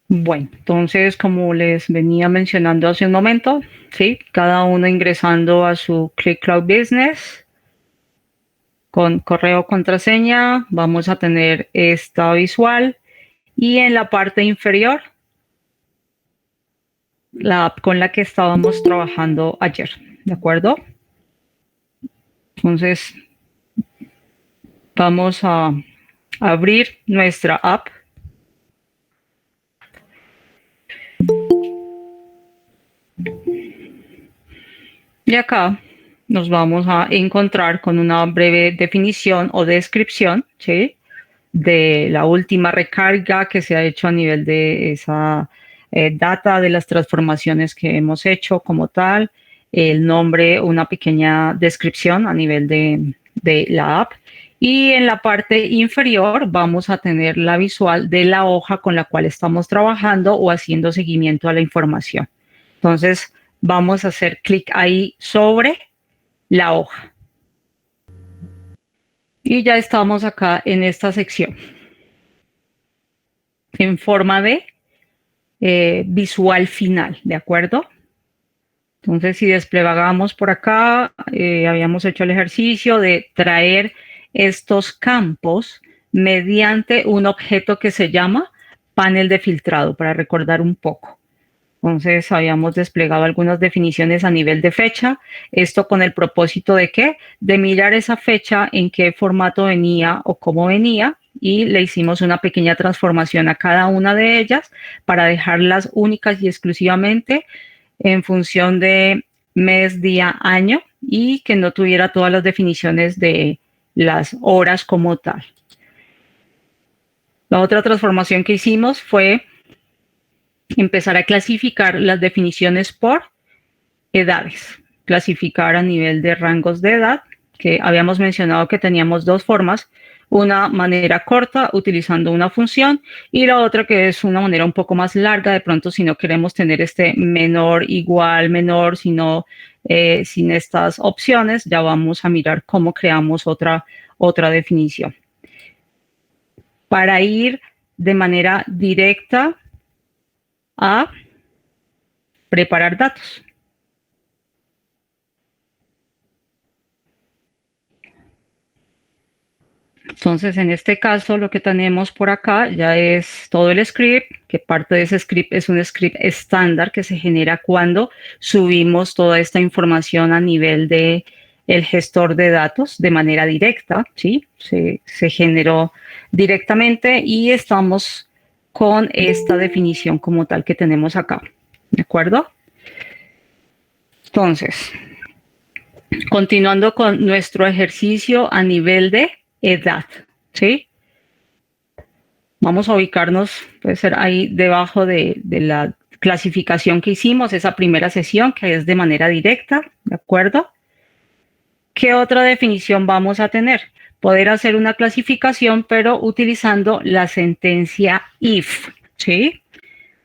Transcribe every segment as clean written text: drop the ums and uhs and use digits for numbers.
Bueno, entonces, como les venía mencionando hace un momento, ¿sí? Cada uno ingresando a su Click Cloud Business con correo, contraseña, vamos a tener esta visual y en la parte inferior, la app con la que estábamos trabajando ayer, ¿de acuerdo? Entonces, vamos a abrir nuestra app. Y acá nos vamos a encontrar con una breve definición o descripción, ¿sí? De la última recarga que se ha hecho a nivel de esa data de las transformaciones que hemos hecho como tal, el nombre, una pequeña descripción a nivel de la app. Y en la parte inferior vamos a tener la visual de la hoja con la cual estamos trabajando o haciendo seguimiento a la información. Entonces, vamos a hacer clic ahí sobre la hoja. Y ya estamos acá en esta sección en forma de visual final, ¿de acuerdo? Entonces, si desplegamos por acá, habíamos hecho el ejercicio de traer estos campos mediante un objeto que se llama panel de filtrado, para recordar un poco. Entonces, habíamos desplegado algunas definiciones a nivel de fecha, esto con el propósito de ¿qué? De mirar esa fecha, en qué formato venía o cómo venía, y le hicimos una pequeña transformación a cada una de ellas para dejarlas únicas y exclusivamente en función de mes, día, año y que no tuviera todas las definiciones de las horas como tal. La otra transformación que hicimos fue empezar a clasificar las definiciones por edades, clasificar a nivel de rangos de edad, que habíamos mencionado que teníamos dos formas, una manera corta utilizando una función y la otra que es una manera un poco más larga, de pronto si no queremos tener este menor, igual, menor, sino sin estas opciones, ya vamos a mirar cómo creamos otra definición. Para ir de manera directa a preparar datos. Entonces, en este caso, lo que tenemos por acá ya es todo el script, que parte de ese script es un script estándar que se genera cuando subimos toda esta información a nivel de el gestor de datos de manera directa, ¿sí? Se generó directamente y estamos con esta definición como tal que tenemos acá, ¿de acuerdo? Entonces, continuando con nuestro ejercicio a nivel de edad, ¿sí? Vamos a ubicarnos, puede ser ahí debajo de la clasificación que hicimos, esa primera sesión que es de manera directa, ¿de acuerdo? ¿Qué otra definición vamos a tener? Poder hacer una clasificación, pero utilizando la sentencia if, ¿sí?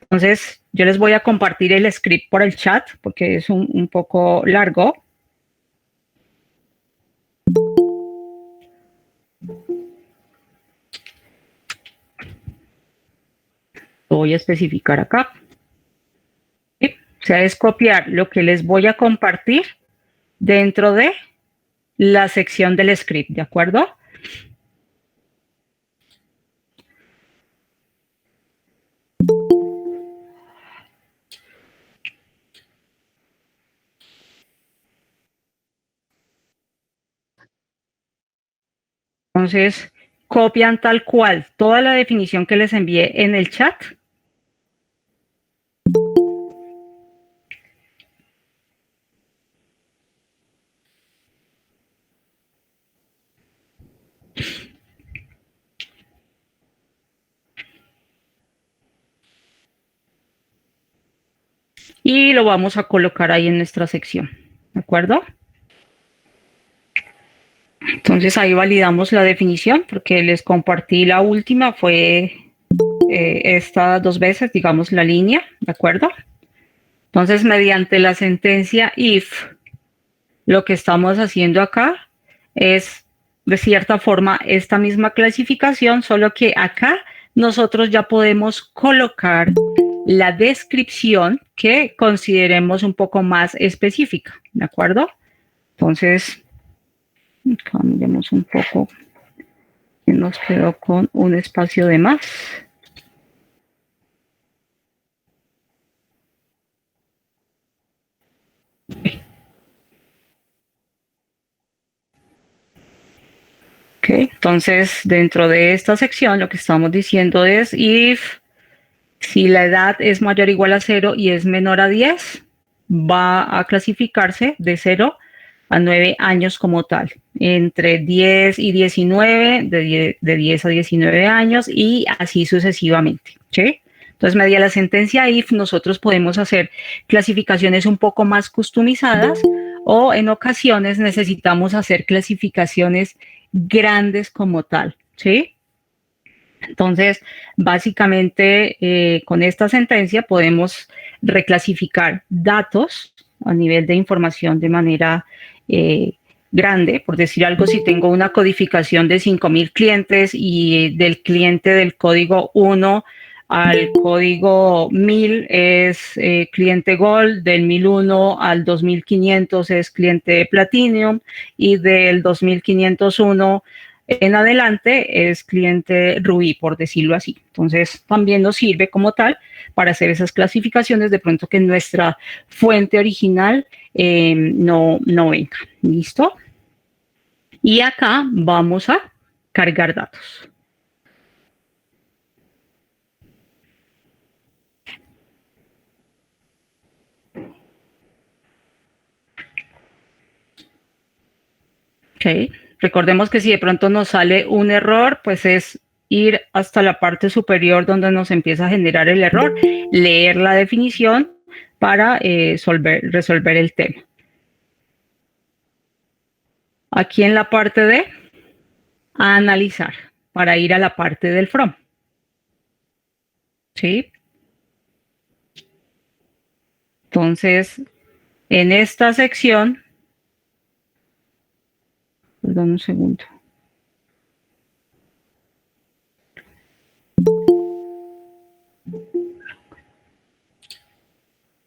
Entonces, yo les voy a compartir el script por el chat, porque es un poco largo. Lo voy a especificar acá. ¿Sí? O sea, es copiar lo que les voy a compartir dentro de la sección del script, ¿de acuerdo? Entonces, copian tal cual toda la definición que les envié en el chat. Y lo vamos a colocar ahí en nuestra sección, ¿de acuerdo? Entonces ahí validamos la definición porque les compartí la última, fue esta dos veces, digamos, la línea, ¿de acuerdo? Entonces, mediante la sentencia if, lo que estamos haciendo acá es, de cierta forma, esta misma clasificación, solo que acá nosotros ya podemos colocar la descripción que consideremos un poco más específica, ¿de acuerdo? Entonces, cambiemos un poco, y nos quedó con un espacio de más. Ok, entonces dentro de esta sección lo que estamos diciendo es if si la edad es mayor o igual a 0 y es menor a 10, va a clasificarse de 0 a 9 años como tal. Entre 10 y 19, de 10 a 19 años y así sucesivamente. ¿Sí? Entonces, mediante la sentencia IF, nosotros podemos hacer clasificaciones un poco más customizadas o en ocasiones necesitamos hacer clasificaciones grandes como tal. ¿Sí? Entonces, básicamente, con esta sentencia podemos reclasificar datos a nivel de información de manera grande. Por decir algo, si tengo una codificación de 5,000 clientes y del cliente del código 1 al código 1000 es cliente Gold, del 1001 al 2500 es cliente Platinum y del 2501 en adelante es cliente Ruby, por decirlo así. Entonces, también nos sirve como tal para hacer esas clasificaciones de pronto que nuestra fuente original no venga. ¿Listo? Y acá vamos a cargar datos. Ok. Recordemos que si de pronto nos sale un error, pues es ir hasta la parte superior donde nos empieza a generar el error, leer la definición para resolver el tema. Aquí en la parte de analizar, para ir a la parte del from. ¿Sí? Entonces, en esta sección, perdón un segundo.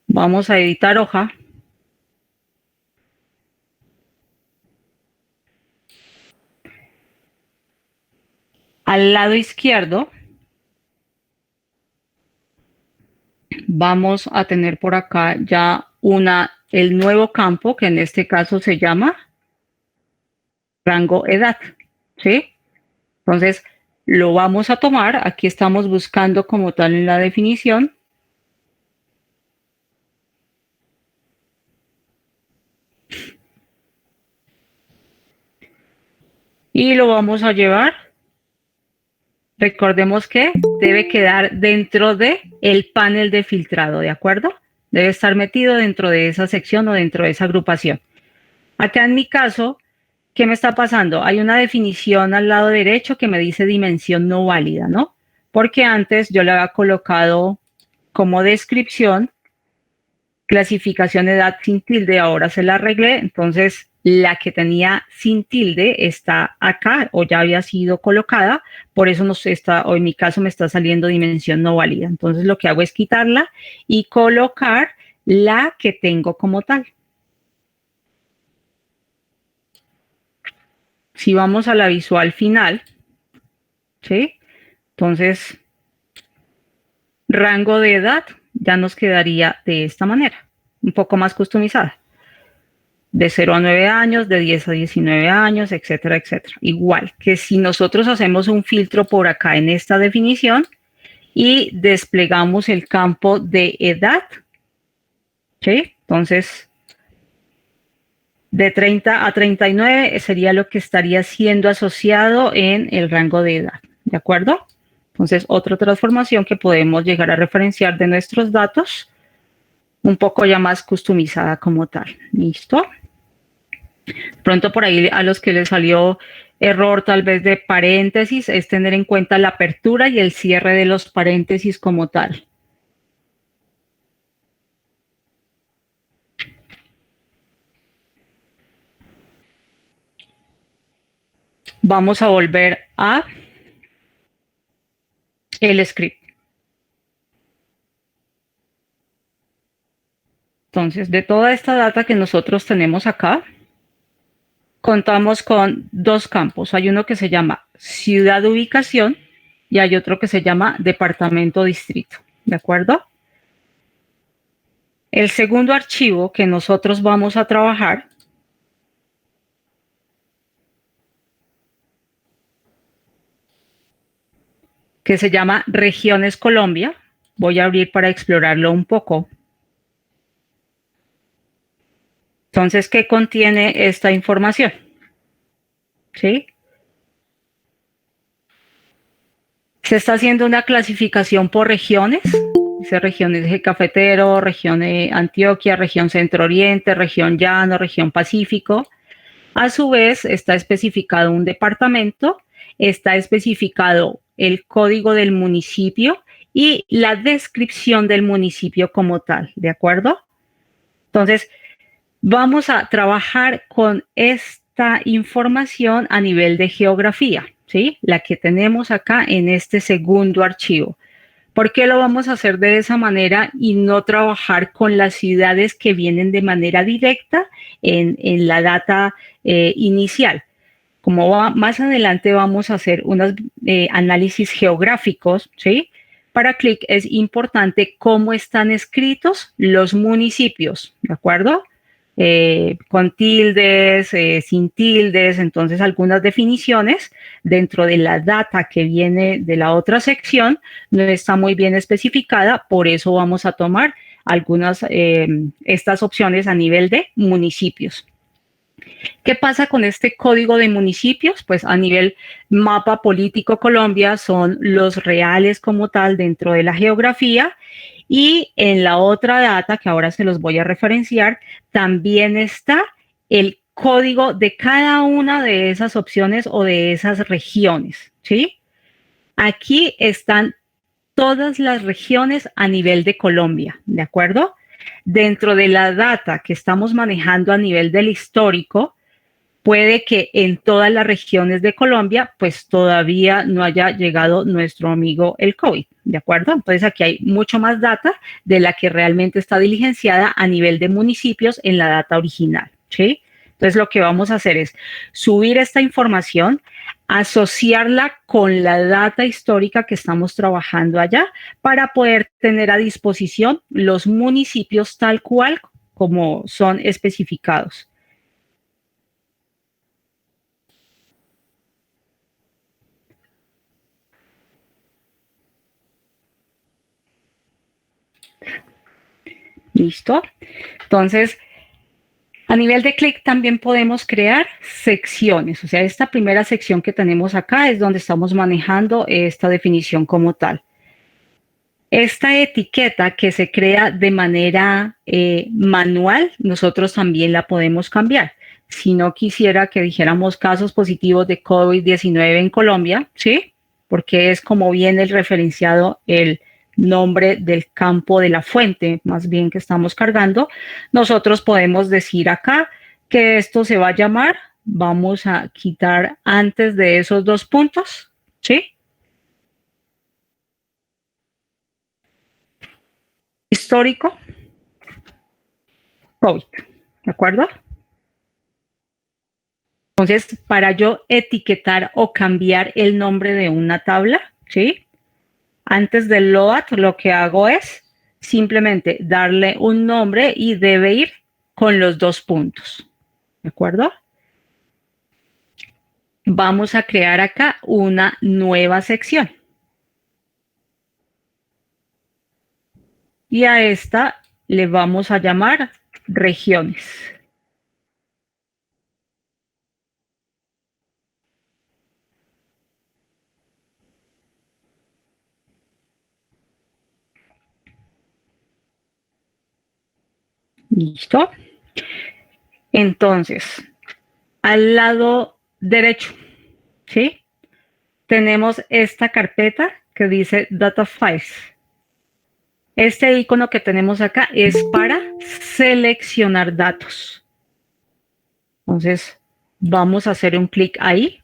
Vamos a editar hoja. Al lado izquierdo vamos a tener por acá ya el nuevo campo que en este caso se llama rango edad. ¿Sí? Entonces, lo vamos a tomar. Aquí estamos buscando como tal en la definición. Y lo vamos a llevar. Recordemos que debe quedar dentro de el panel de filtrado, ¿de acuerdo? Debe estar metido dentro de esa sección o dentro de esa agrupación. Acá en mi caso, ¿qué me está pasando? Hay una definición al lado derecho que me dice dimensión no válida, ¿no? Porque antes yo le había colocado como descripción clasificación de edad sin tilde, ahora se la arreglé, entonces la que tenía sin tilde está acá o ya había sido colocada, por eso nos está, o en mi caso me está saliendo dimensión no válida. Entonces lo que hago es quitarla y colocar la que tengo como tal. Si vamos a la visual final, ¿sí? Entonces, rango de edad ya nos quedaría de esta manera, un poco más customizada. De 0 a 9 años, de 10 a 19 años, etcétera, etcétera. Igual que si nosotros hacemos un filtro por acá en esta definición y desplegamos el campo de edad, ¿sí? Entonces, de 30 a 39 sería lo que estaría siendo asociado en el rango de edad, ¿de acuerdo? Entonces, otra transformación que podemos llegar a referenciar de nuestros datos, un poco ya más customizada como tal. ¿Listo? Pronto por ahí a los que les salió error tal vez de paréntesis es tener en cuenta la apertura y el cierre de los paréntesis como tal. Vamos a volver a el script. Entonces, de toda esta data que nosotros tenemos acá, contamos con dos campos. Hay uno que se llama ciudad de ubicación y hay otro que se llama departamento distrito. ¿De acuerdo? El segundo archivo que nosotros vamos a trabajar que se llama Regiones Colombia. Voy a abrir para explorarlo un poco. Entonces, ¿qué contiene esta información? ¿Sí? Se está haciendo una clasificación por regiones. Dice regiones de cafetero, región de Antioquia, región Centro Oriente, región Llano, región Pacífico. A su vez, está especificado un departamento, está especificado el código del municipio y la descripción del municipio como tal, ¿de acuerdo? Entonces, vamos a trabajar con esta información a nivel de geografía, ¿sí? La que tenemos acá en este segundo archivo. ¿Por qué lo vamos a hacer de esa manera y no trabajar con las ciudades que vienen de manera directa en la data inicial? Como más adelante vamos a hacer unos análisis geográficos, ¿sí? Para Click es importante cómo están escritos los municipios, ¿de acuerdo? Con tildes, sin tildes, entonces algunas definiciones dentro de la data que viene de la otra sección no está muy bien especificada, por eso vamos a tomar algunas estas opciones a nivel de municipios. ¿Qué pasa con este código de municipios? Pues a nivel mapa político Colombia son los reales como tal dentro de la geografía y en la otra data que ahora se los voy a referenciar también está el código de cada una de esas opciones o de esas regiones, ¿sí? Aquí están todas las regiones a nivel de Colombia, ¿de acuerdo? Dentro de la data que estamos manejando a nivel del histórico, puede que en todas las regiones de Colombia, pues todavía no haya llegado nuestro amigo el COVID, ¿de acuerdo? Entonces aquí hay mucho más data de la que realmente está diligenciada a nivel de municipios en la data original, ¿sí? Entonces lo que vamos a hacer es subir esta información, asociarla con la data histórica que estamos trabajando allá para poder tener a disposición los municipios tal cual como son especificados. ¿Listo? Entonces, a nivel de Click también podemos crear secciones. O sea, esta primera sección que tenemos acá es donde estamos manejando esta definición como tal. Esta etiqueta que se crea de manera manual, nosotros también la podemos cambiar. Si no quisiera que dijéramos casos positivos de COVID-19 en Colombia, ¿sí? Porque es como viene el referenciado el nombre del campo de la fuente, más bien que estamos cargando, nosotros podemos decir acá que esto se va a llamar, vamos a quitar antes de esos dos puntos, ¿sí? Histórico, COVID, ¿de acuerdo? Entonces, para yo etiquetar o cambiar el nombre de una tabla, ¿sí? Antes del load, lo que hago es simplemente darle un nombre y debe ir con los dos puntos, ¿de acuerdo? Vamos a crear acá una nueva sección. Y a esta le vamos a llamar regiones. ¿Listo? Entonces, al lado derecho, ¿sí? Tenemos esta carpeta que dice Data Files. Este icono que tenemos acá es para seleccionar datos. Entonces, vamos a hacer un clic ahí,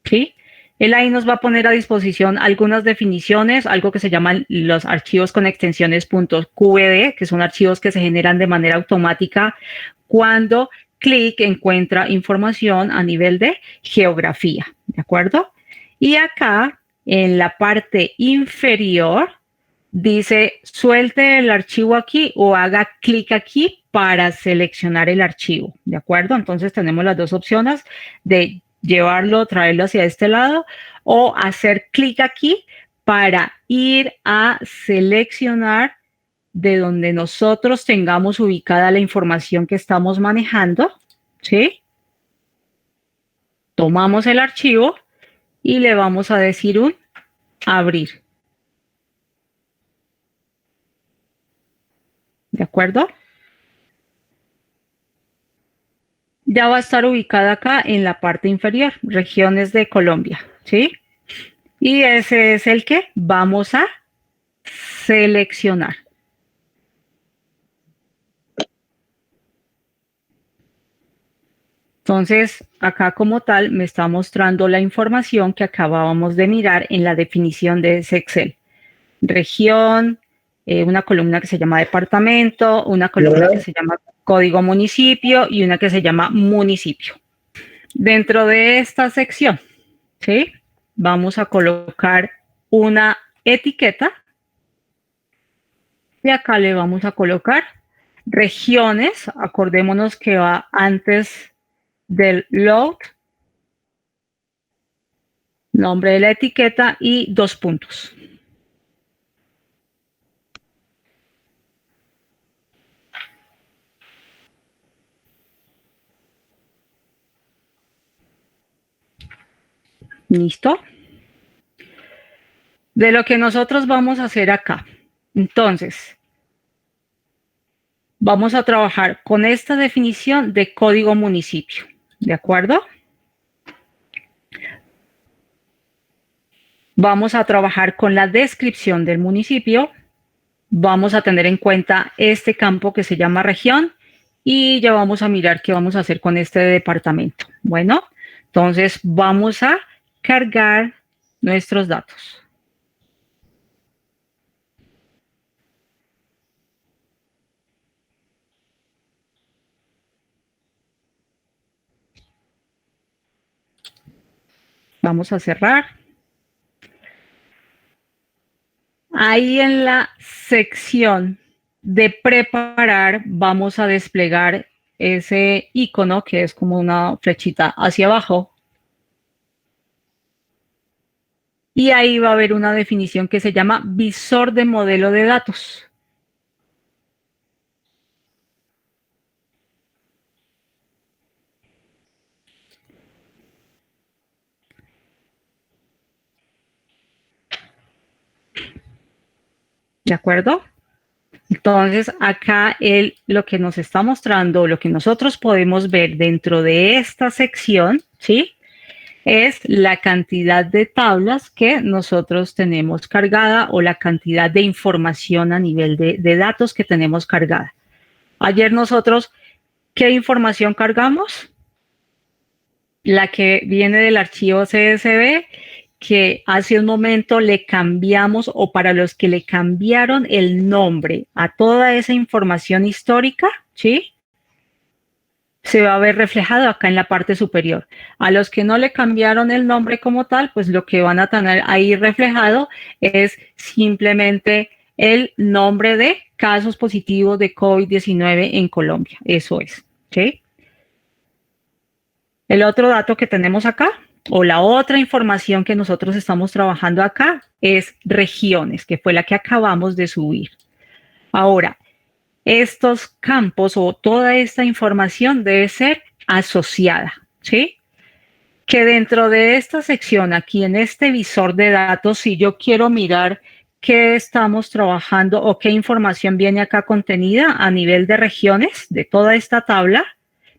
¿sí? Él ahí nos va a poner a disposición algunas definiciones, algo que se llaman los archivos con extensiones .qd, que son archivos que se generan de manera automática cuando Qlik encuentra información a nivel de geografía, ¿de acuerdo? Y acá, en la parte inferior, dice suelte el archivo aquí o haga clic aquí para seleccionar el archivo, ¿de acuerdo? Entonces tenemos las dos opciones de llevarlo, traerlo hacia este lado o hacer clic aquí para ir a seleccionar de donde nosotros tengamos ubicada la información que estamos manejando, ¿sí? Tomamos el archivo y le vamos a decir un abrir. ¿De acuerdo? Ya va a estar ubicada acá en la parte inferior, regiones de Colombia, ¿sí? Y ese es el que vamos a seleccionar. Entonces, acá como tal me está mostrando la información que acabábamos de mirar en la definición de ese Excel. Región, una columna que se llama departamento, una columna que se llama código municipio y una que se llama municipio. Dentro de esta sección, ¿sí? Vamos a colocar una etiqueta y acá le vamos a colocar regiones. Acordémonos que va antes del load, nombre de la etiqueta y 2 puntos. ¿Listo? De lo que nosotros vamos a hacer acá. Entonces, vamos a trabajar con esta definición de código municipio. ¿De acuerdo? Vamos a trabajar con la descripción del municipio. Vamos a tener en cuenta este campo que se llama región y ya vamos a mirar qué vamos a hacer con este departamento. Bueno, entonces vamos a cargar nuestros datos. Vamos a cerrar. Ahí en la sección de preparar vamos a desplegar ese icono que es como una flechita hacia abajo. Y ahí va a haber una definición que se llama visor de modelo de datos. ¿De acuerdo? Entonces, acá lo que nos está mostrando, lo que nosotros podemos ver dentro de esta sección, ¿sí? Es la cantidad de tablas que nosotros tenemos cargada o la cantidad de información a nivel de datos que tenemos cargada. Ayer nosotros, ¿qué información cargamos? La que viene del archivo CSV, que hace un momento le cambiamos o para los que le cambiaron el nombre a toda esa información histórica, ¿sí? Se va a ver reflejado acá en la parte superior. A los que no le cambiaron el nombre como tal, pues lo que van a tener ahí reflejado es simplemente el nombre de casos positivos de COVID-19 en Colombia. Eso es, ¿sí? El otro dato que tenemos acá, o la otra información que nosotros estamos trabajando acá, es regiones, que fue la que acabamos de subir. Ahora, estos campos o toda esta información debe ser asociada, ¿sí? Que dentro de esta sección, aquí en este visor de datos, si yo quiero mirar qué estamos trabajando o qué información viene acá contenida a nivel de regiones de toda esta tabla,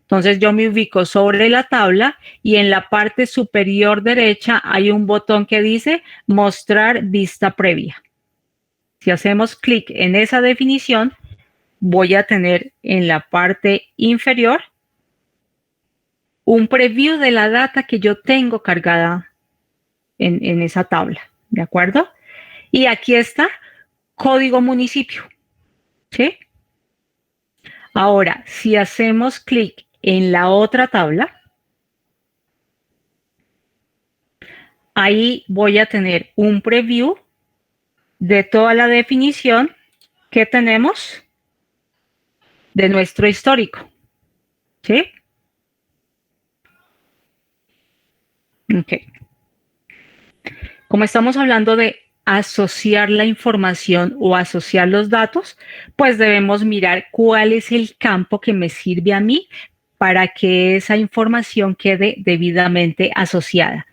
entonces yo me ubico sobre la tabla y en la parte superior derecha hay un botón que dice mostrar vista previa. Si hacemos clic en esa definición, voy a tener en la parte inferior un preview de la data que yo tengo cargada en esa tabla, ¿de acuerdo? Y aquí está código municipio, ¿sí? Ahora, si hacemos clic en la otra tabla, ahí voy a tener un preview de toda la definición que tenemos de nuestro histórico, ¿sí? Ok. Como estamos hablando de asociar la información o asociar los datos, pues debemos mirar cuál es el campo que me sirve a mí para que esa información quede debidamente asociada.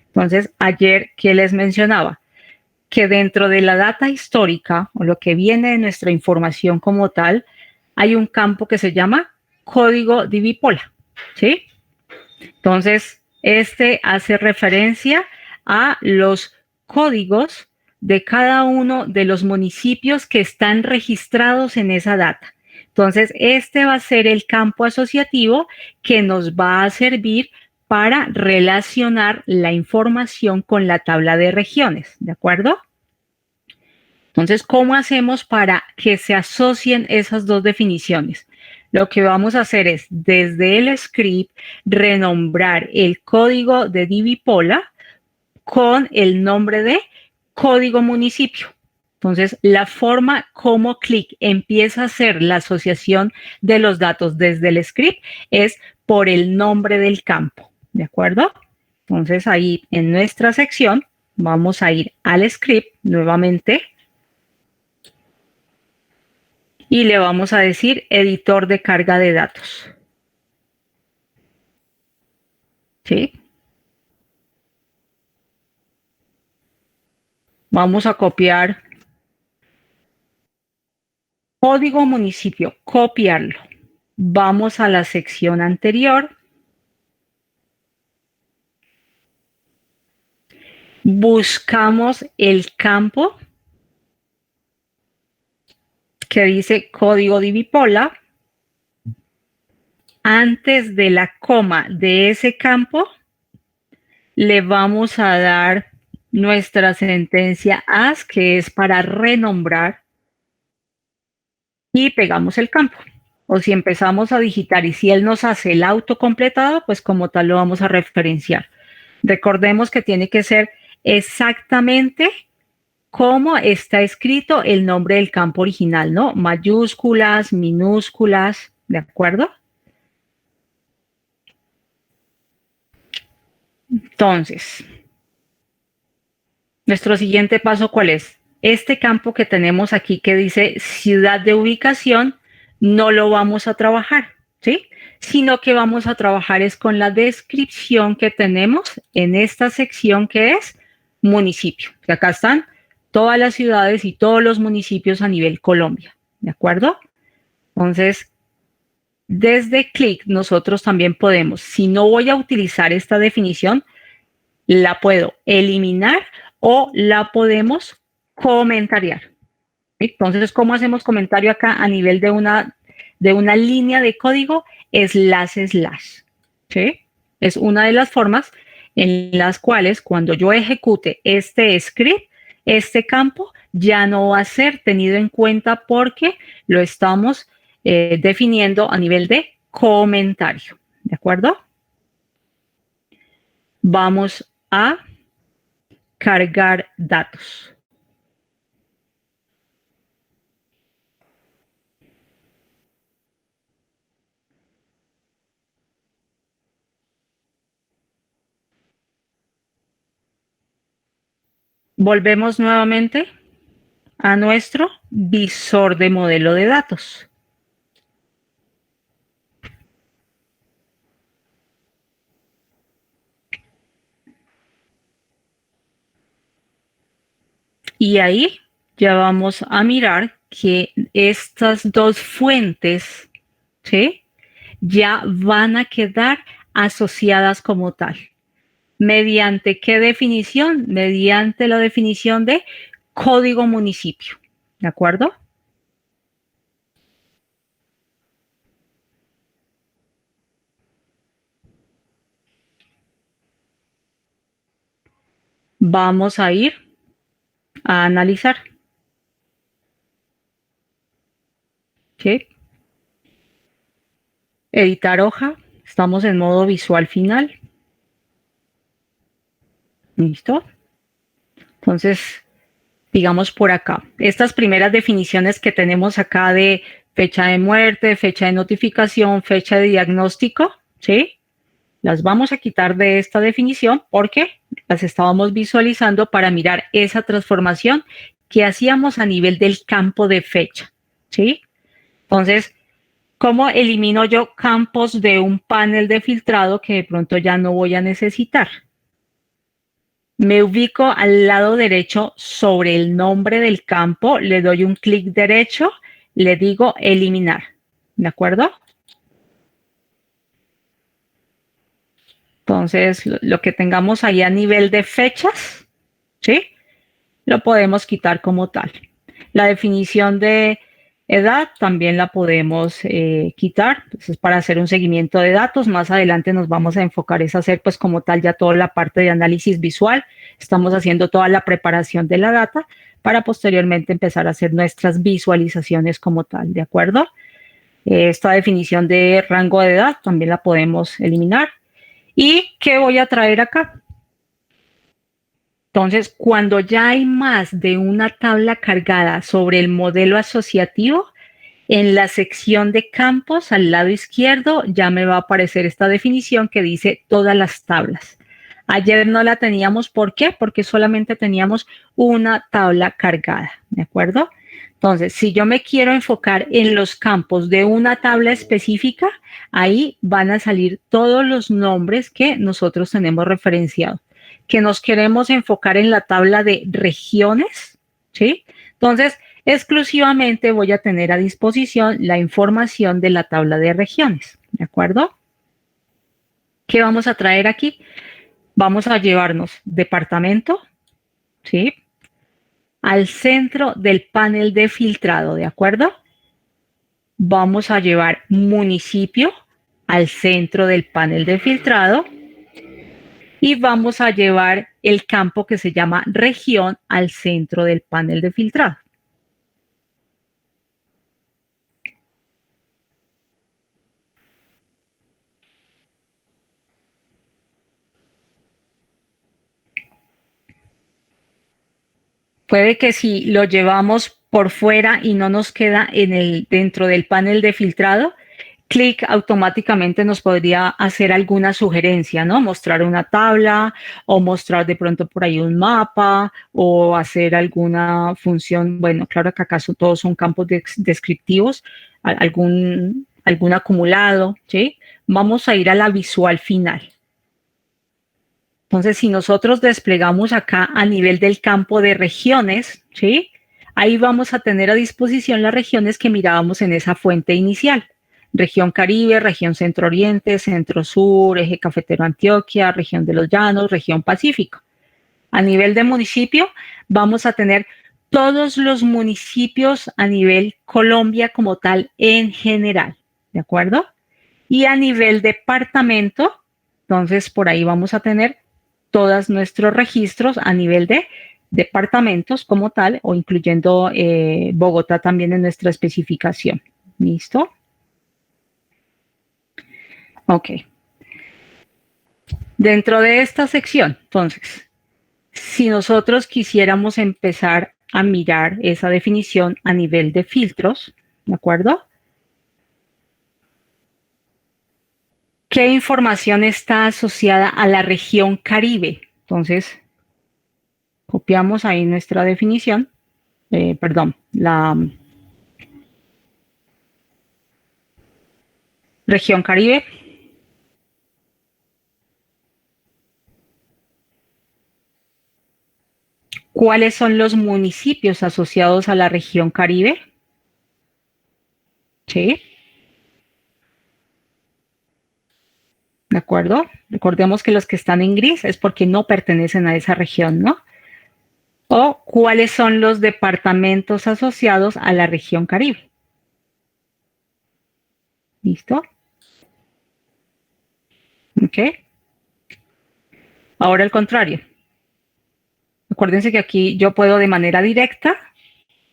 Entonces, ayer que les mencionaba que dentro de la data histórica o lo que viene de nuestra información como tal, hay un campo que se llama código divipola, ¿sí? Entonces, este hace referencia a los códigos de cada uno de los municipios que están registrados en esa data. Entonces, este va a ser el campo asociativo que nos va a servir para relacionar la información con la tabla de regiones, ¿de acuerdo? Entonces, ¿cómo hacemos para que se asocien esas dos definiciones? Lo que vamos a hacer es, desde el script, renombrar el código de Divipola con el nombre de código municipio. Entonces, la forma como clic empieza a hacer la asociación de los datos desde el script es por el nombre del campo, ¿de acuerdo? Entonces, ahí en nuestra sección vamos a ir al script nuevamente y le vamos a decir editor de carga de datos. ¿Sí? Vamos a copiar código municipio, copiarlo. Vamos a la sección anterior. Buscamos el campo que dice código divipola. Antes de la coma de ese campo, le vamos a dar nuestra sentencia as, que es para renombrar, y pegamos el campo. O si empezamos a digitar y si él nos hace el autocompletado, pues como tal lo vamos a referenciar. Recordemos que tiene que ser exactamente como está escrito el nombre del campo original, ¿no? Mayúsculas, minúsculas, ¿de acuerdo? Entonces, nuestro siguiente paso, ¿cuál es? Este campo que tenemos aquí que dice ciudad de ubicación, no lo vamos a trabajar, ¿sí? Sino que vamos a trabajar es con la descripción que tenemos en esta sección que es municipio. Que acá están todas las ciudades y todos los municipios a nivel Colombia, ¿de acuerdo? Entonces, desde clic nosotros también podemos, si no voy a utilizar esta definición, la puedo eliminar o la podemos comentariar. Entonces, ¿cómo hacemos comentario acá a nivel de una línea de código? Slash. ¿Sí? Es una de las formas en las cuales cuando yo ejecute este script, este campo ya no va a ser tenido en cuenta porque lo estamos definiendo a nivel de comentario. ¿De acuerdo? Vamos a cargar datos. Volvemos nuevamente a nuestro visor de modelo de datos. Y ahí ya vamos a mirar que estas dos fuentes, ¿sí? Ya van a quedar asociadas como tal. ¿Mediante qué definición? Mediante la definición de código municipio. ¿De acuerdo? Vamos a ir a analizar. ¿Ok? Editar hoja. Estamos en modo visual final. ¿Listo? Entonces, digamos por acá, estas primeras definiciones que tenemos acá de fecha de muerte, fecha de notificación, fecha de diagnóstico, ¿sí? Las vamos a quitar de esta definición porque las estábamos visualizando para mirar esa transformación que hacíamos a nivel del campo de fecha, ¿sí? Entonces, ¿cómo elimino yo campos de un panel de filtrado que de pronto ya no voy a necesitar? Me ubico al lado derecho sobre el nombre del campo, le doy un clic derecho, le digo eliminar, ¿de acuerdo? Entonces, lo que tengamos ahí a nivel de fechas, ¿sí? Lo podemos quitar como tal. La definición de edad también la podemos quitar. Entonces, para hacer un seguimiento de datos, más adelante nos vamos a enfocar es hacer pues como tal ya toda la parte de análisis visual. Estamos haciendo toda la preparación de la data para posteriormente empezar a hacer nuestras visualizaciones como tal, ¿de acuerdo? Esta definición de rango de edad también la podemos eliminar. ¿Y qué voy a traer acá? Entonces, cuando ya hay más de una tabla cargada sobre el modelo asociativo, en la sección de campos al lado izquierdo ya me va a aparecer esta definición que dice todas las tablas. Ayer no la teníamos, ¿por qué? Porque solamente teníamos una tabla cargada, ¿de acuerdo? Entonces, si yo me quiero enfocar en los campos de una tabla específica, ahí van a salir todos los nombres que nosotros tenemos referenciados. Que nos queremos enfocar en la tabla de regiones, ¿sí? Entonces, exclusivamente voy a tener a disposición la información de la tabla de regiones, ¿de acuerdo? ¿Qué vamos a traer aquí? Vamos a llevarnos departamento, ¿sí? Al centro del panel de filtrado, ¿de acuerdo? Vamos a llevar municipio al centro del panel de filtrado y vamos a llevar el campo que se llama región al centro del panel de filtrado. Puede que si lo llevamos por fuera y no nos queda dentro del panel de filtrado, clic automáticamente nos podría hacer alguna sugerencia, ¿no? Mostrar una tabla o mostrar de pronto por ahí un mapa o hacer alguna función. Bueno, claro que acaso todos son campos descriptivos, algún acumulado, ¿sí? Vamos a ir a la visual final. Entonces, si nosotros desplegamos acá a nivel del campo de regiones, ¿sí? Ahí vamos a tener a disposición las regiones que mirábamos en esa fuente inicial. Región Caribe, región Centro Oriente, Centro Sur, Eje Cafetero Antioquia, región de los Llanos, región Pacífico. A nivel de municipio, vamos a tener todos los municipios a nivel Colombia como tal en general, ¿de acuerdo? Y a nivel departamento, entonces por ahí vamos a tener todos nuestros registros a nivel de departamentos como tal o incluyendo Bogotá también en nuestra especificación. ¿Listo? Ok. Dentro de esta sección, entonces, si nosotros quisiéramos empezar a mirar esa definición a nivel de filtros, ¿de acuerdo? ¿Qué información está asociada a la región Caribe? Entonces, copiamos ahí nuestra definición, perdón, la región Caribe. ¿Cuáles son los municipios asociados a la región Caribe? Sí, ¿de acuerdo? Recordemos que los que están en gris es porque no pertenecen a esa región, ¿no? O cuáles son los departamentos asociados a la región Caribe. ¿Listo? Ok. Ahora al contrario. Acuérdense que aquí yo puedo de manera directa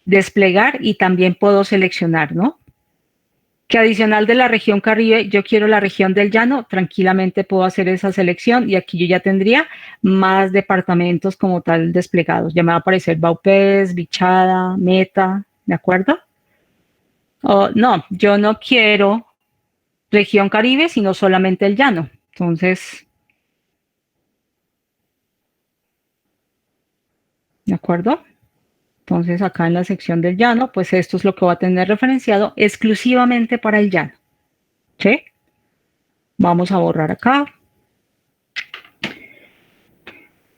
desplegar y también puedo seleccionar, ¿no? Que adicional de la región Caribe, yo quiero la región del llano, tranquilamente puedo hacer esa selección y aquí yo ya tendría más departamentos como tal desplegados. Ya me va a aparecer Vaupés, Bichada, Meta, ¿de acuerdo? No, yo no quiero región Caribe, sino solamente el llano. Entonces, ¿de acuerdo? Entonces, acá en la sección del llano, pues esto es lo que va a tener referenciado exclusivamente para el llano. ¿Sí? Vamos a borrar acá.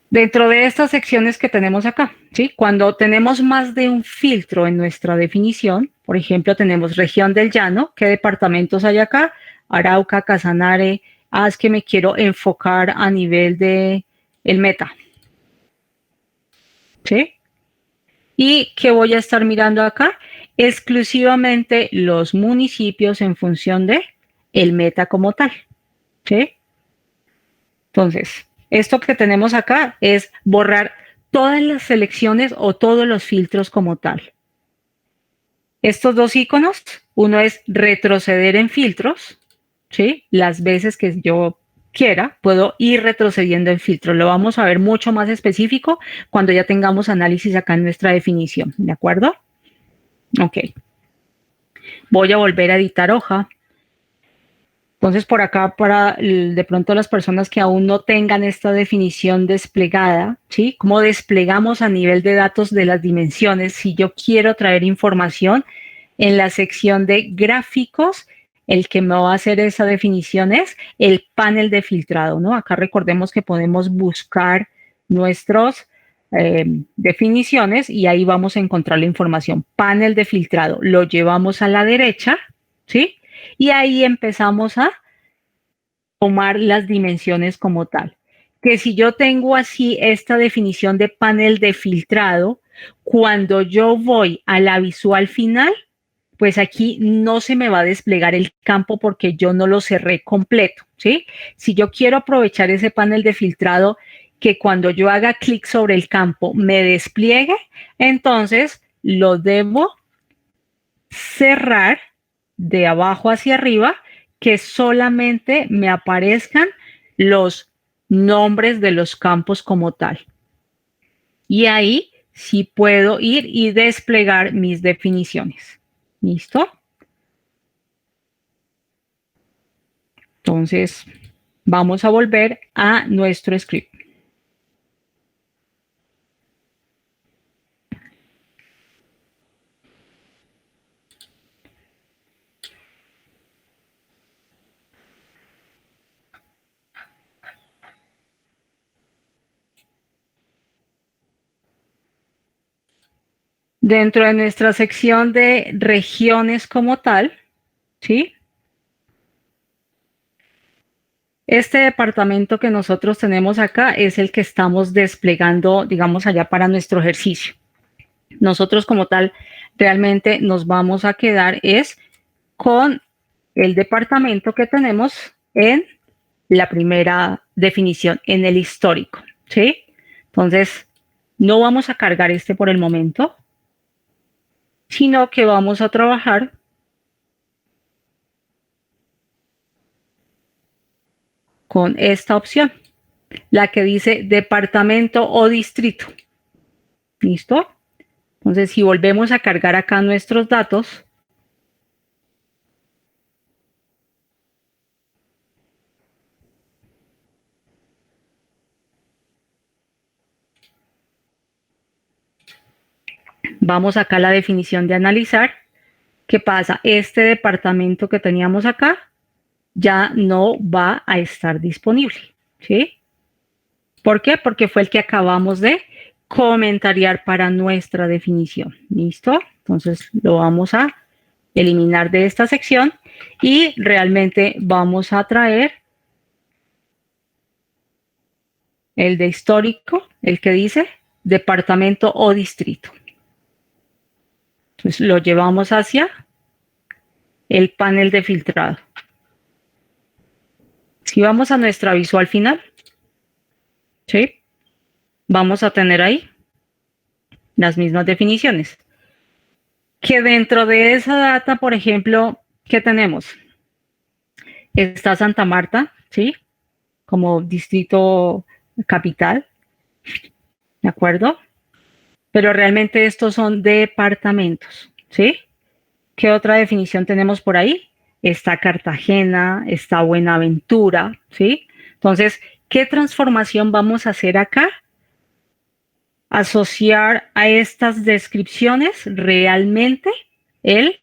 Dentro de estas secciones que tenemos acá, ¿sí? Cuando tenemos más de un filtro en nuestra definición, por ejemplo, tenemos región del llano, ¿qué departamentos hay acá? Arauca, Casanare, es que me quiero enfocar a nivel de el Meta, ¿sí? ¿Y qué voy a estar mirando acá? Exclusivamente los municipios en función de el Meta como tal, ¿sí? Entonces, esto que tenemos acá es borrar todas las selecciones o todos los filtros como tal. Estos dos iconos, uno es retroceder en filtros, ¿sí? Las veces que yo quiera, puedo ir retrocediendo en filtros. Lo vamos a ver mucho más específico cuando ya tengamos análisis acá en nuestra definición, ¿de acuerdo? Ok. Voy a volver a editar hoja. Entonces, por acá, para de pronto las personas que aún no tengan esta definición desplegada, ¿sí? ¿Cómo desplegamos a nivel de datos de las dimensiones? Si yo quiero traer información en la sección de gráficos, el que me va a hacer esa definición es el panel de filtrado, ¿no? Acá recordemos que podemos buscar nuestras definiciones y ahí vamos a encontrar la información. Panel de filtrado, lo llevamos a la derecha, ¿sí? Y ahí empezamos a tomar las dimensiones como tal. Que si yo tengo así esta definición de panel de filtrado, cuando yo voy a la visual final, pues aquí no se me va a desplegar el campo porque yo no lo cerré completo, ¿sí? Si yo quiero aprovechar ese panel de filtrado, que cuando yo haga clic sobre el campo me despliegue, entonces lo debo cerrar de abajo hacia arriba, que solamente me aparezcan los nombres de los campos como tal. Y ahí sí puedo ir y desplegar mis definiciones. ¿Listo? Entonces, vamos a volver a nuestro script. Dentro de nuestra sección de regiones como tal, ¿sí? Este departamento que nosotros tenemos acá es el que estamos desplegando, digamos, allá para nuestro ejercicio. Nosotros como tal realmente nos vamos a quedar es con el departamento que tenemos en la primera definición, en el histórico, ¿sí? Entonces, no vamos a cargar este por el momento, sino que vamos a trabajar con esta opción, la que dice departamento o distrito. ¿Listo? Entonces, si volvemos a cargar acá nuestros datos, vamos acá a la definición de analizar. ¿Qué pasa? Este departamento que teníamos acá ya no va a estar disponible, ¿sí? ¿Por qué? Porque fue el que acabamos de comentariar para nuestra definición. ¿Listo? Entonces lo vamos a eliminar de esta sección y realmente vamos a traer el de histórico, el que dice departamento o distrito. Entonces lo llevamos hacia el panel de filtrado. Si vamos a nuestra visual final, ¿sí? Vamos a tener ahí las mismas definiciones. Que dentro de esa data, por ejemplo, ¿qué tenemos? Está Santa Marta, ¿sí? Como distrito capital, ¿de acuerdo? Pero realmente estos son departamentos, ¿sí? ¿Qué otra definición tenemos por ahí? Está Cartagena, está Buenaventura, ¿sí? Entonces, ¿qué transformación vamos a hacer acá? Asociar a estas descripciones realmente el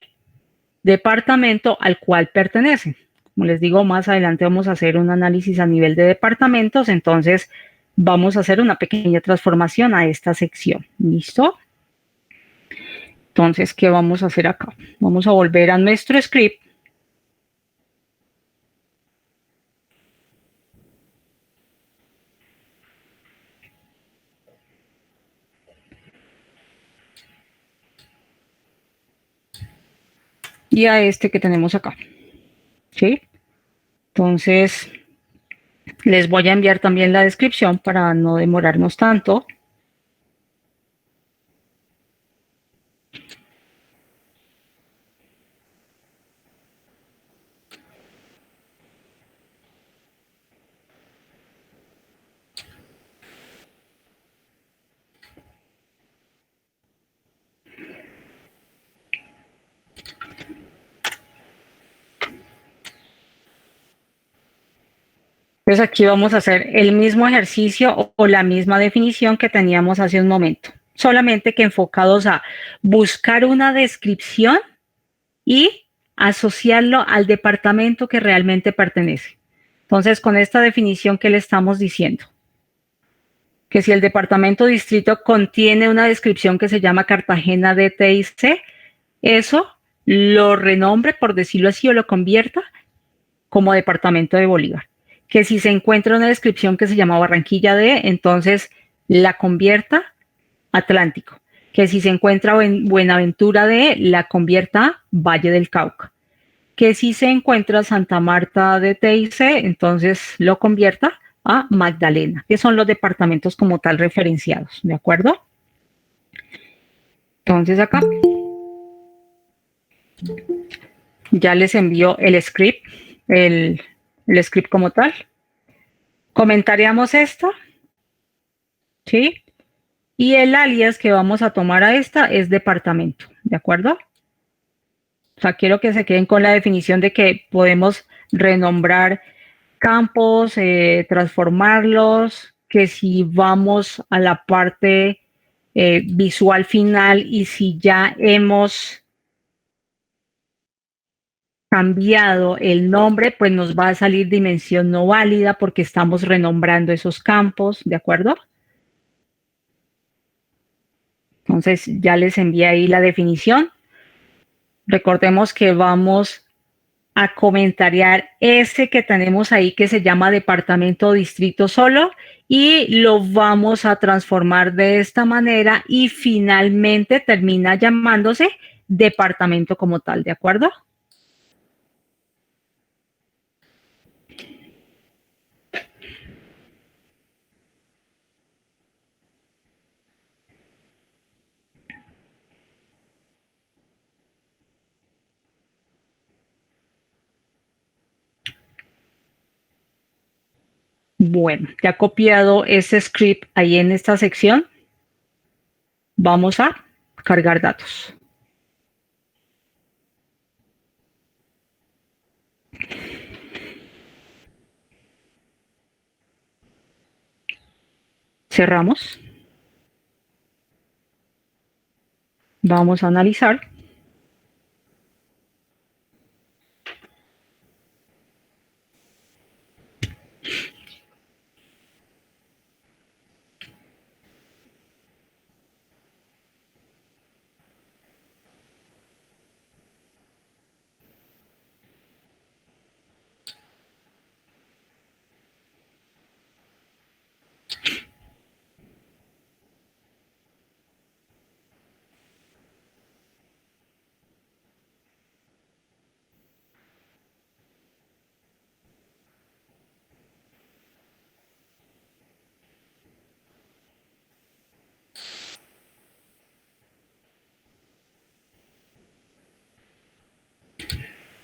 departamento al cual pertenecen. Como les digo, más adelante vamos a hacer un análisis a nivel de departamentos, entonces vamos a hacer una pequeña transformación a esta sección. ¿Listo? Entonces, ¿qué vamos a hacer acá? Vamos a volver a nuestro script. Y a este que tenemos acá. ¿Sí? Entonces, les voy a enviar también la descripción para no demorarnos tanto. Entonces aquí vamos a hacer el mismo ejercicio o la misma definición que teníamos hace un momento, solamente que enfocados a buscar una descripción y asociarlo al departamento que realmente pertenece. Entonces, con esta definición, ¿qué le estamos diciendo? Que si el departamento distrito contiene una descripción que se llama Cartagena DTIC, eso lo renombre, por decirlo así, o lo convierta como departamento de Bolívar. Que si se encuentra una descripción que se llama Barranquilla D, entonces la convierta Atlántico. Que si se encuentra Buenaventura D, la convierta Valle del Cauca. Que si se encuentra Santa Marta de TIC, entonces lo convierta a Magdalena, que son los departamentos como tal referenciados, ¿de acuerdo? Entonces acá ya les envío el script, el script como tal. Comentaríamos esto, ¿sí? Y el alias que vamos a tomar a esta es departamento, ¿de acuerdo? O sea, quiero que se queden con la definición de que podemos renombrar campos, transformarlos, que si vamos a la parte visual final y si ya hemos cambiado el nombre, pues nos va a salir dimensión no válida porque estamos renombrando esos campos, ¿de acuerdo? Entonces ya les envié ahí la definición. Recordemos que vamos a comentariar ese que tenemos ahí que se llama departamento o distrito solo y lo vamos a transformar de esta manera y finalmente termina llamándose departamento como tal, ¿de acuerdo? Bueno, ya copiado ese script ahí en esta sección. Vamos a cargar datos. Cerramos. Vamos a analizar.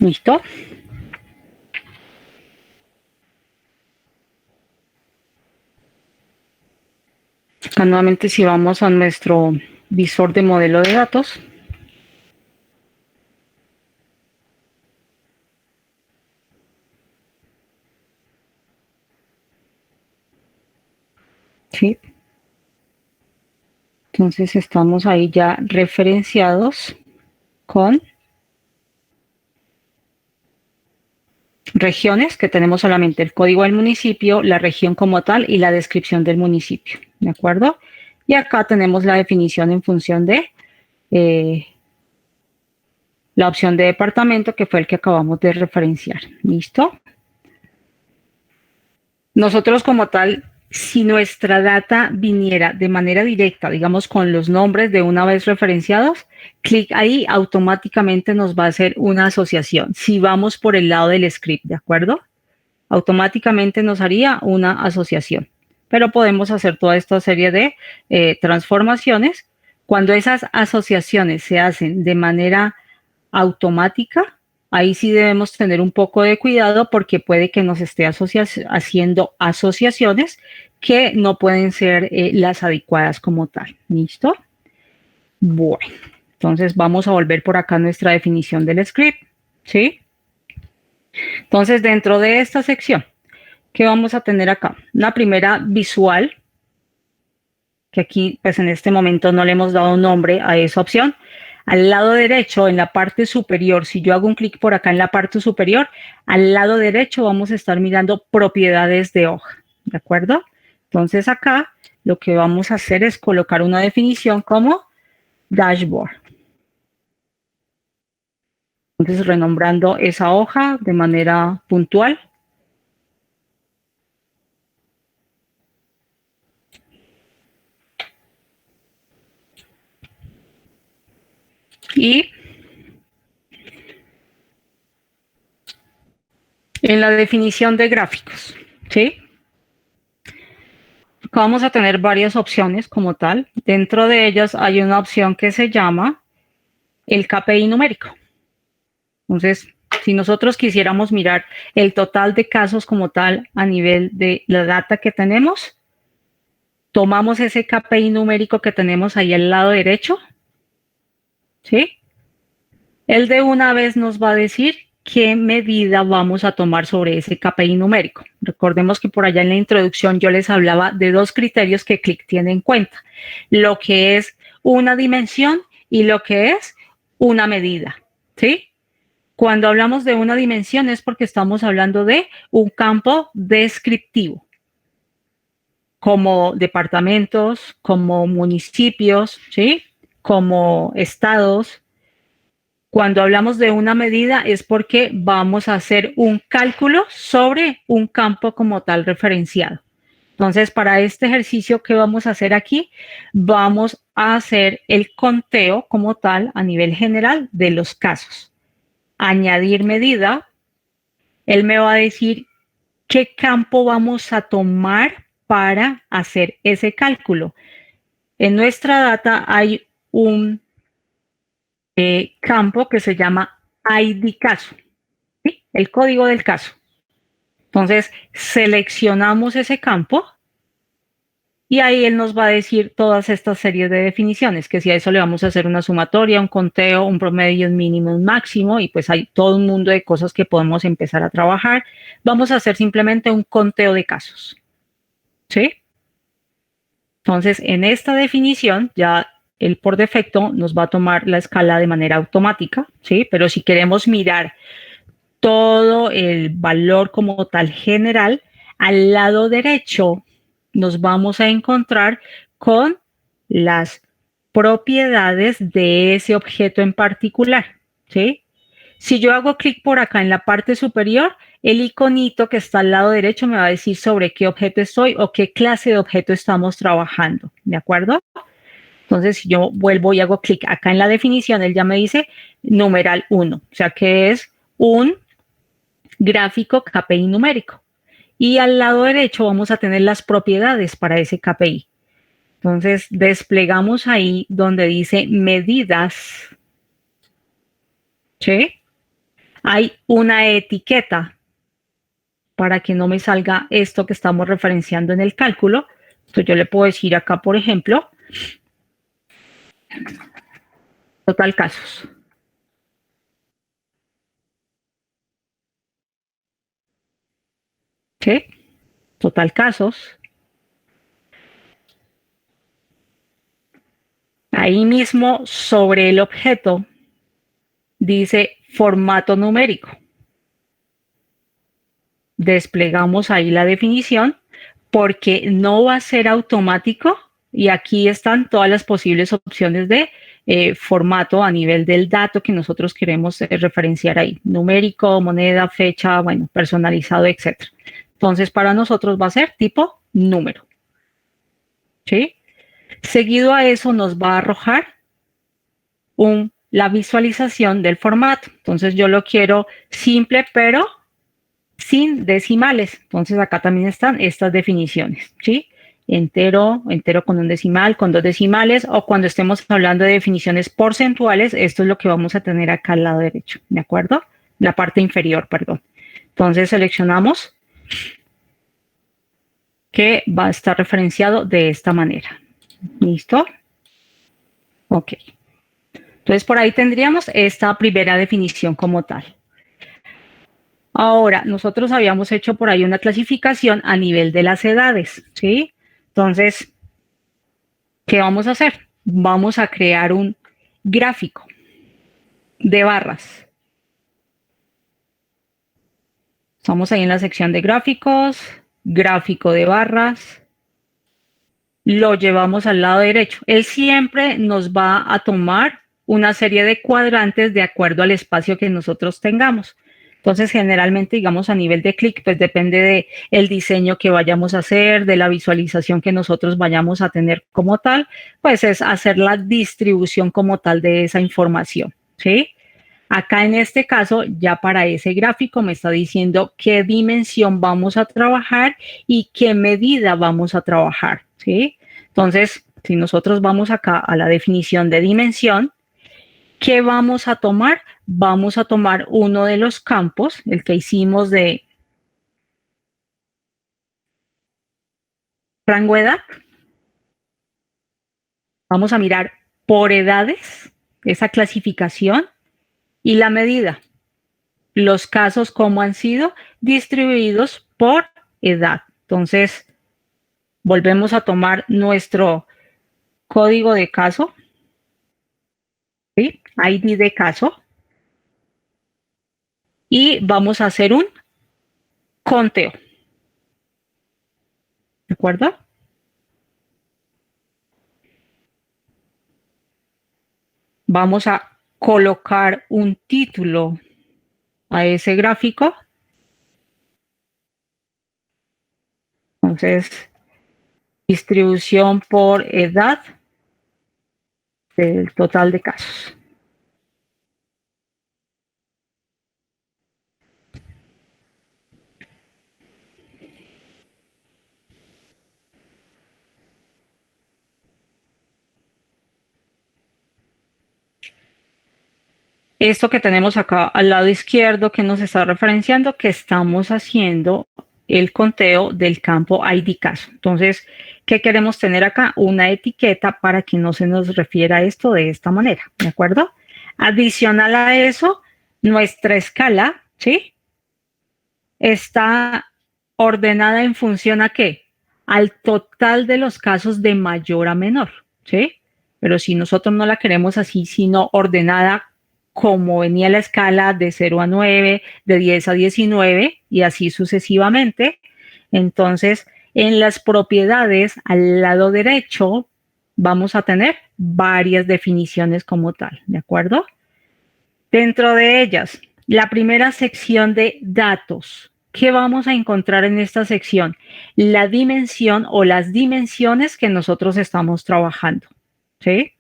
¿Listo? Acá nuevamente si vamos a nuestro visor de modelo de datos, ¿sí? Entonces estamos ahí ya referenciados con regiones, que tenemos solamente el código del municipio, la región como tal y la descripción del municipio, ¿de acuerdo? Y acá tenemos la definición en función de la opción de departamento, que fue el que acabamos de referenciar. ¿Listo? Nosotros como tal, si nuestra data viniera de manera directa, digamos con los nombres de una vez referenciados, clic ahí, automáticamente nos va a hacer una asociación. Si vamos por el lado del script, ¿de acuerdo? Automáticamente nos haría una asociación. Pero podemos hacer toda esta serie de transformaciones. Cuando esas asociaciones se hacen de manera automática, ahí sí debemos tener un poco de cuidado porque puede que nos esté haciendo asociaciones que no pueden ser las adecuadas como tal. ¿Listo? Bueno, entonces vamos a volver por acá a nuestra definición del script. ¿Sí? Entonces, dentro de esta sección, ¿qué vamos a tener acá? La primera visual, que aquí pues en este momento no le hemos dado nombre a esa opción. Al lado derecho, en la parte superior, si yo hago un clic por acá en la parte superior, al lado derecho vamos a estar mirando propiedades de hoja, ¿de acuerdo? Entonces acá lo que vamos a hacer es colocar una definición como dashboard. Entonces renombrando esa hoja de manera puntual. Y en la definición de gráficos, ¿sí? Vamos a tener varias opciones como tal. Dentro de ellas hay una opción que se llama el KPI numérico. Entonces, si nosotros quisiéramos mirar el total de casos como tal a nivel de la data que tenemos, tomamos ese KPI numérico que tenemos ahí al lado derecho, ¿sí? Él de una vez nos va a decir qué medida vamos a tomar sobre ese KPI numérico. Recordemos que por allá en la introducción yo les hablaba de dos criterios que Click tiene en cuenta, lo que es una dimensión y lo que es una medida, ¿sí? Cuando hablamos de una dimensión es porque estamos hablando de un campo descriptivo, como departamentos, como municipios, ¿sí? Como estados. Cuando hablamos de una medida es porque vamos a hacer un cálculo sobre un campo como tal referenciado. Entonces, para este ejercicio que vamos a hacer aquí, vamos a hacer el conteo como tal a nivel general de los casos. Añadir medida. Él me va a decir qué campo vamos a tomar para hacer ese cálculo. En nuestra data hay un campo que se llama ID caso, ¿sí? El código del caso. Entonces, seleccionamos ese campo y ahí él nos va a decir todas estas series de definiciones, que si a eso le vamos a hacer una sumatoria, un conteo, un promedio, un mínimo, un máximo, y pues hay todo un mundo de cosas que podemos empezar a trabajar. Vamos a hacer simplemente un conteo de casos, ¿sí? Entonces, en esta definición ya él por defecto nos va a tomar la escala de manera automática, ¿sí? Pero si queremos mirar todo el valor como tal general, al lado derecho nos vamos a encontrar con las propiedades de ese objeto en particular, ¿sí? Si yo hago clic por acá en la parte superior, el iconito que está al lado derecho me va a decir sobre qué objeto estoy o qué clase de objeto estamos trabajando, ¿de acuerdo? Entonces, si yo vuelvo y hago clic acá en la definición, él ya me dice numeral 1, o sea que es un gráfico KPI numérico. Y al lado derecho vamos a tener las propiedades para ese KPI. Entonces, desplegamos ahí donde dice medidas, ¿sí? hay una etiqueta para que no me salga esto que estamos referenciando en el cálculo. Entonces yo le puedo decir acá, por ejemplo, total casos. ¿Sí? Total casos. Ahí mismo sobre el objeto dice formato numérico. Desplegamos ahí la definición porque no va a ser automático y aquí están todas las posibles opciones de formato a nivel del dato que nosotros queremos referenciar ahí, numérico, moneda, fecha, bueno, personalizado, etcétera. Entonces para nosotros va a ser tipo número, ¿sí? Seguido a eso nos va a arrojar la visualización del formato. Entonces yo lo quiero simple, pero sin decimales. Entonces acá también están estas definiciones, ¿sí? Entero, entero con un decimal, con dos decimales, o cuando estemos hablando de definiciones porcentuales, esto es lo que vamos a tener acá al lado derecho, ¿de acuerdo? La parte inferior, perdón. Entonces seleccionamos que va a estar referenciado de esta manera. ¿Listo? Ok. Entonces por ahí tendríamos esta primera definición como tal. Ahora, nosotros habíamos hecho por ahí una clasificación a nivel de las edades, ¿sí? Entonces, ¿qué vamos a hacer? Vamos a crear un gráfico de barras. Estamos ahí en la sección de gráficos, gráfico de barras, lo llevamos al lado derecho. Él siempre nos va a tomar una serie de cuadrantes de acuerdo al espacio que nosotros tengamos. Entonces, generalmente, digamos, a nivel de clic, pues depende de el diseño que vayamos a hacer, de la visualización que nosotros vayamos a tener como tal, pues es hacer la distribución como tal de esa información, ¿sí? Acá en este caso, ya para ese gráfico me está diciendo qué dimensión vamos a trabajar y qué medida vamos a trabajar, ¿sí? Entonces, si nosotros vamos acá a la definición de dimensión, ¿qué vamos a tomar? Vamos a tomar uno de los campos, el que hicimos de rango de edad. Vamos a mirar por edades, esa clasificación y la medida. Los casos, cómo han sido distribuidos por edad. Entonces, volvemos a tomar nuestro código de caso, ¿sí? ID de caso, y vamos a hacer un conteo. ¿De acuerdo? Vamos a colocar un título a ese gráfico. Entonces, distribución por edad del total de casos. Esto que tenemos acá al lado izquierdo que nos está referenciando que estamos haciendo el conteo del campo ID caso. Entonces, ¿qué queremos tener acá? Una etiqueta para que no se nos refiera a esto de esta manera, ¿de acuerdo? Adicional a eso, nuestra escala, ¿sí? Está ordenada en función a qué? Al total de los casos de mayor a menor, ¿sí? Pero si nosotros no la queremos así, sino ordenada como venía la escala de 0 a 9, de 10 a 19 y así sucesivamente, entonces en las propiedades al lado derecho vamos a tener varias definiciones como tal, ¿de acuerdo? Dentro de ellas, la primera sección de datos. ¿Qué vamos a encontrar en esta sección? La dimensión o las dimensiones que nosotros estamos trabajando, ¿sí?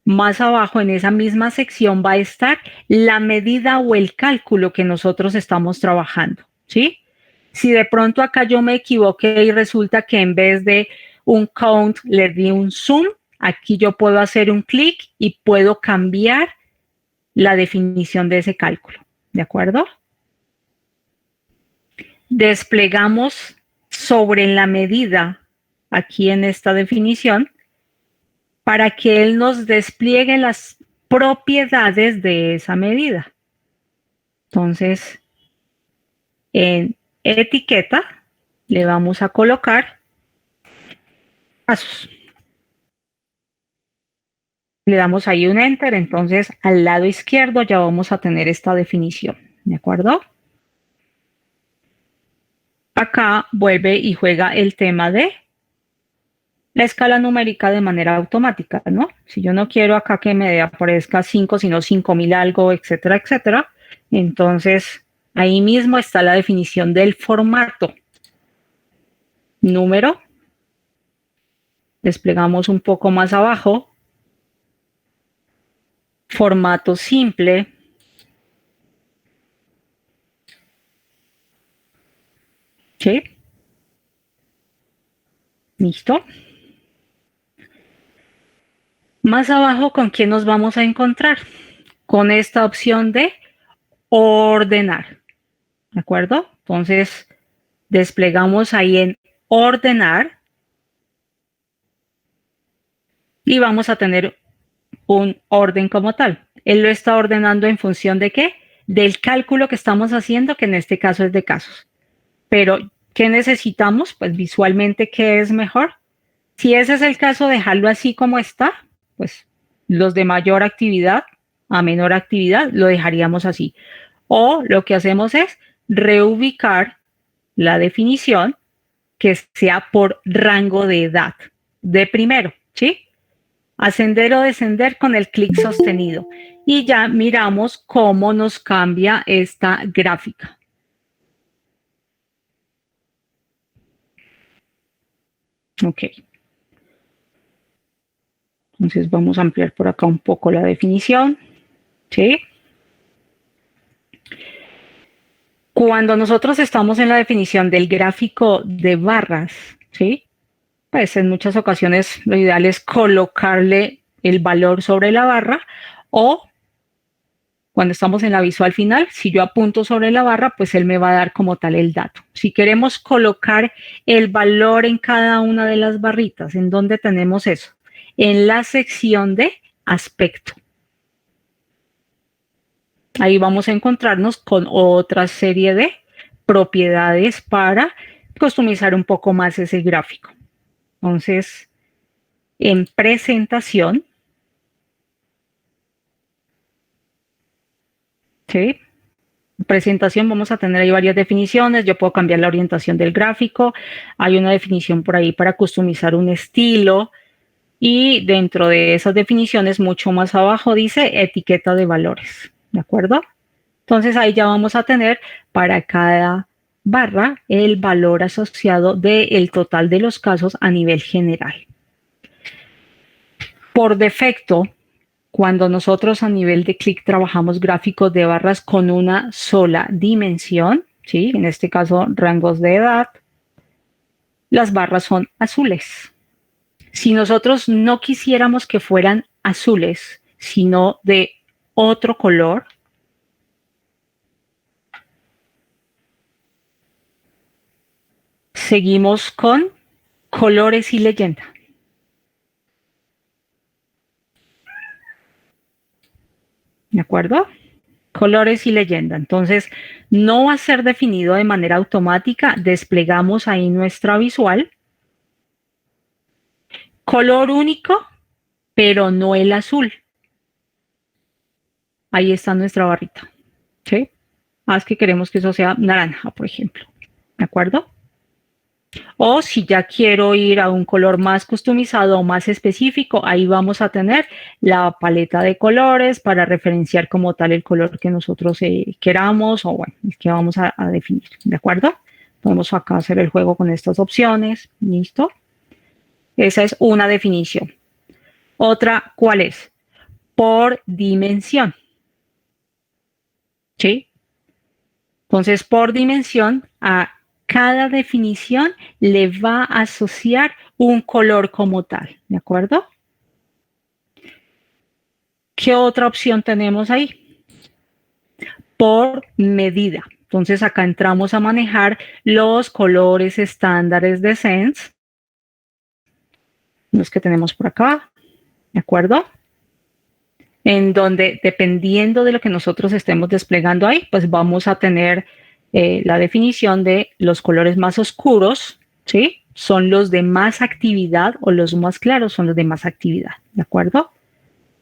Más abajo en esa misma sección va a estar la medida o el cálculo que nosotros estamos trabajando, ¿sí? Si de pronto acá yo me equivoqué y resulta que en vez de un count le di un zoom, aquí yo puedo hacer un clic y puedo cambiar la definición de ese cálculo, ¿de acuerdo? Desplegamos sobre la medida aquí en esta definición para que él nos despliegue las propiedades de esa medida. Entonces, en etiqueta le vamos a colocar casos. Le damos ahí un enter, entonces al lado izquierdo ya vamos a tener esta definición, ¿de acuerdo? Acá vuelve y juega el tema de la escala numérica de manera automática, ¿no? Si yo no quiero acá que me aparezca 5, sino 5000 algo, etcétera, etcétera, entonces ahí mismo está la definición del formato. Número. Desplegamos un poco más abajo. Formato simple. ¿Sí? ¿Listo? Más abajo, ¿con qué nos vamos a encontrar? Con esta opción de ordenar. ¿De acuerdo? Entonces, desplegamos ahí en ordenar y vamos a tener un orden como tal. Él lo está ordenando en función de qué? Del cálculo que estamos haciendo, que en este caso es de casos. Pero, ¿qué necesitamos? Pues visualmente, ¿qué es mejor? Si ese es el caso, dejarlo así como está, pues los de mayor actividad a menor actividad lo dejaríamos así. O lo que hacemos es reubicar la definición que sea por rango de edad. De primero, ¿sí? Ascender o descender con el clic sostenido. Y ya miramos cómo nos cambia esta gráfica. Ok. Entonces vamos a ampliar por acá un poco la definición. ¿Sí? Cuando nosotros estamos en la definición del gráfico de barras, ¿sí? Pues en muchas ocasiones lo ideal es colocarle el valor sobre la barra o cuando estamos en la visual final, si yo apunto sobre la barra, pues él me va a dar como tal el dato. Si queremos colocar el valor en cada una de las barritas, ¿en dónde tenemos eso? En la sección de aspecto. Ahí vamos a encontrarnos con otra serie de propiedades para customizar un poco más ese gráfico. Entonces, en presentación, ¿sí? Presentación vamos a tener ahí varias definiciones. Yo puedo cambiar la orientación del gráfico. Hay una definición por ahí para customizar un estilo. Y dentro de esas definiciones, mucho más abajo dice etiqueta de valores. ¿De acuerdo? Entonces ahí ya vamos a tener para cada barra el valor asociado del total de los casos a nivel general. Por defecto, cuando nosotros a nivel de clic trabajamos gráficos de barras con una sola dimensión, ¿sí? En este caso rangos de edad, las barras son azules. Si nosotros no quisiéramos que fueran azules, sino de otro color, seguimos con colores y leyenda. ¿De acuerdo? Colores y leyenda. Entonces, no va a ser definido de manera automática. Desplegamos ahí nuestra visual. Color único, pero no el azul. Ahí está nuestra barrita. ¿Sí? Es que queremos que eso sea naranja, por ejemplo. ¿De acuerdo? O si ya quiero ir a un color más customizado o más específico, ahí vamos a tener la paleta de colores para referenciar como tal el color que nosotros queramos o bueno, el que vamos a definir, ¿de acuerdo? Podemos acá hacer el juego con estas opciones, ¿listo? Esa es una definición. Otra, ¿cuál es? Por dimensión. ¿Sí? Entonces, por dimensión, a cada definición le va a asociar un color como tal, ¿de acuerdo? ¿Qué otra opción tenemos ahí? por medida. Entonces acá entramos a manejar los colores estándares de Sense, los que tenemos por acá, ¿de acuerdo? En donde dependiendo de lo que nosotros estemos desplegando ahí, pues vamos a tener la definición de los colores más oscuros, ¿sí? Son los de más actividad, o los más claros son los de más actividad, ¿de acuerdo?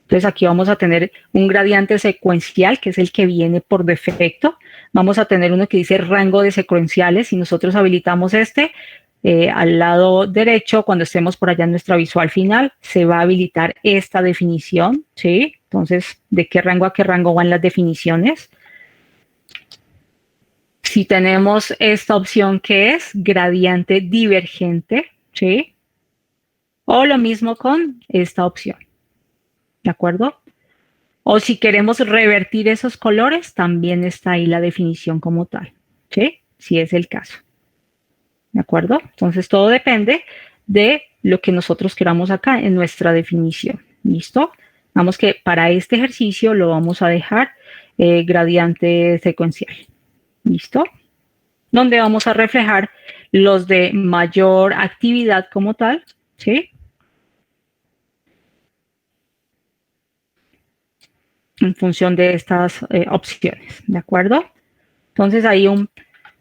Entonces aquí vamos a tener un gradiente secuencial, que es el que viene por defecto. Vamos a tener uno que dice rango de secuenciales. Si nosotros habilitamos al lado derecho, cuando estemos por allá en nuestra visual final, se va a habilitar esta definición, ¿sí? Entonces, ¿de qué rango a qué rango van las definiciones? Si tenemos esta opción que es gradiente divergente, ¿sí? O lo mismo con esta opción, ¿de acuerdo? O si queremos revertir esos colores, también está ahí la definición como tal, ¿sí? Si es el caso, ¿de acuerdo? Entonces todo depende de lo que nosotros queramos acá en nuestra definición, ¿listo? Vamos que para este ejercicio lo vamos a dejar gradiente secuencial, ¿listo? Donde vamos a reflejar los de mayor actividad como tal, ¿sí? En función de estas opciones, ¿de acuerdo? Entonces hay un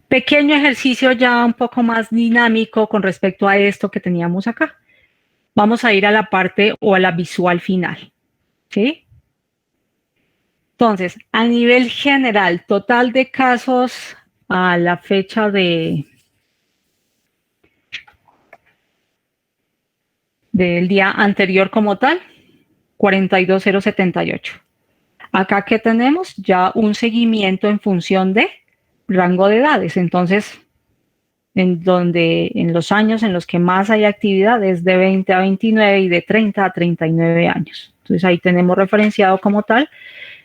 pequeño ejercicio ya un poco más dinámico con respecto a esto que teníamos acá. Vamos a ir a la parte o a la visual final, ¿sí? Entonces, a nivel general, total de casos a la fecha del día anterior como tal, 42,078. Acá que tenemos ya un seguimiento en función de rango de edades. Entonces, en los años en los que más hay actividad es de 20 a 29 y de 30 a 39 años. Entonces ahí tenemos referenciado como tal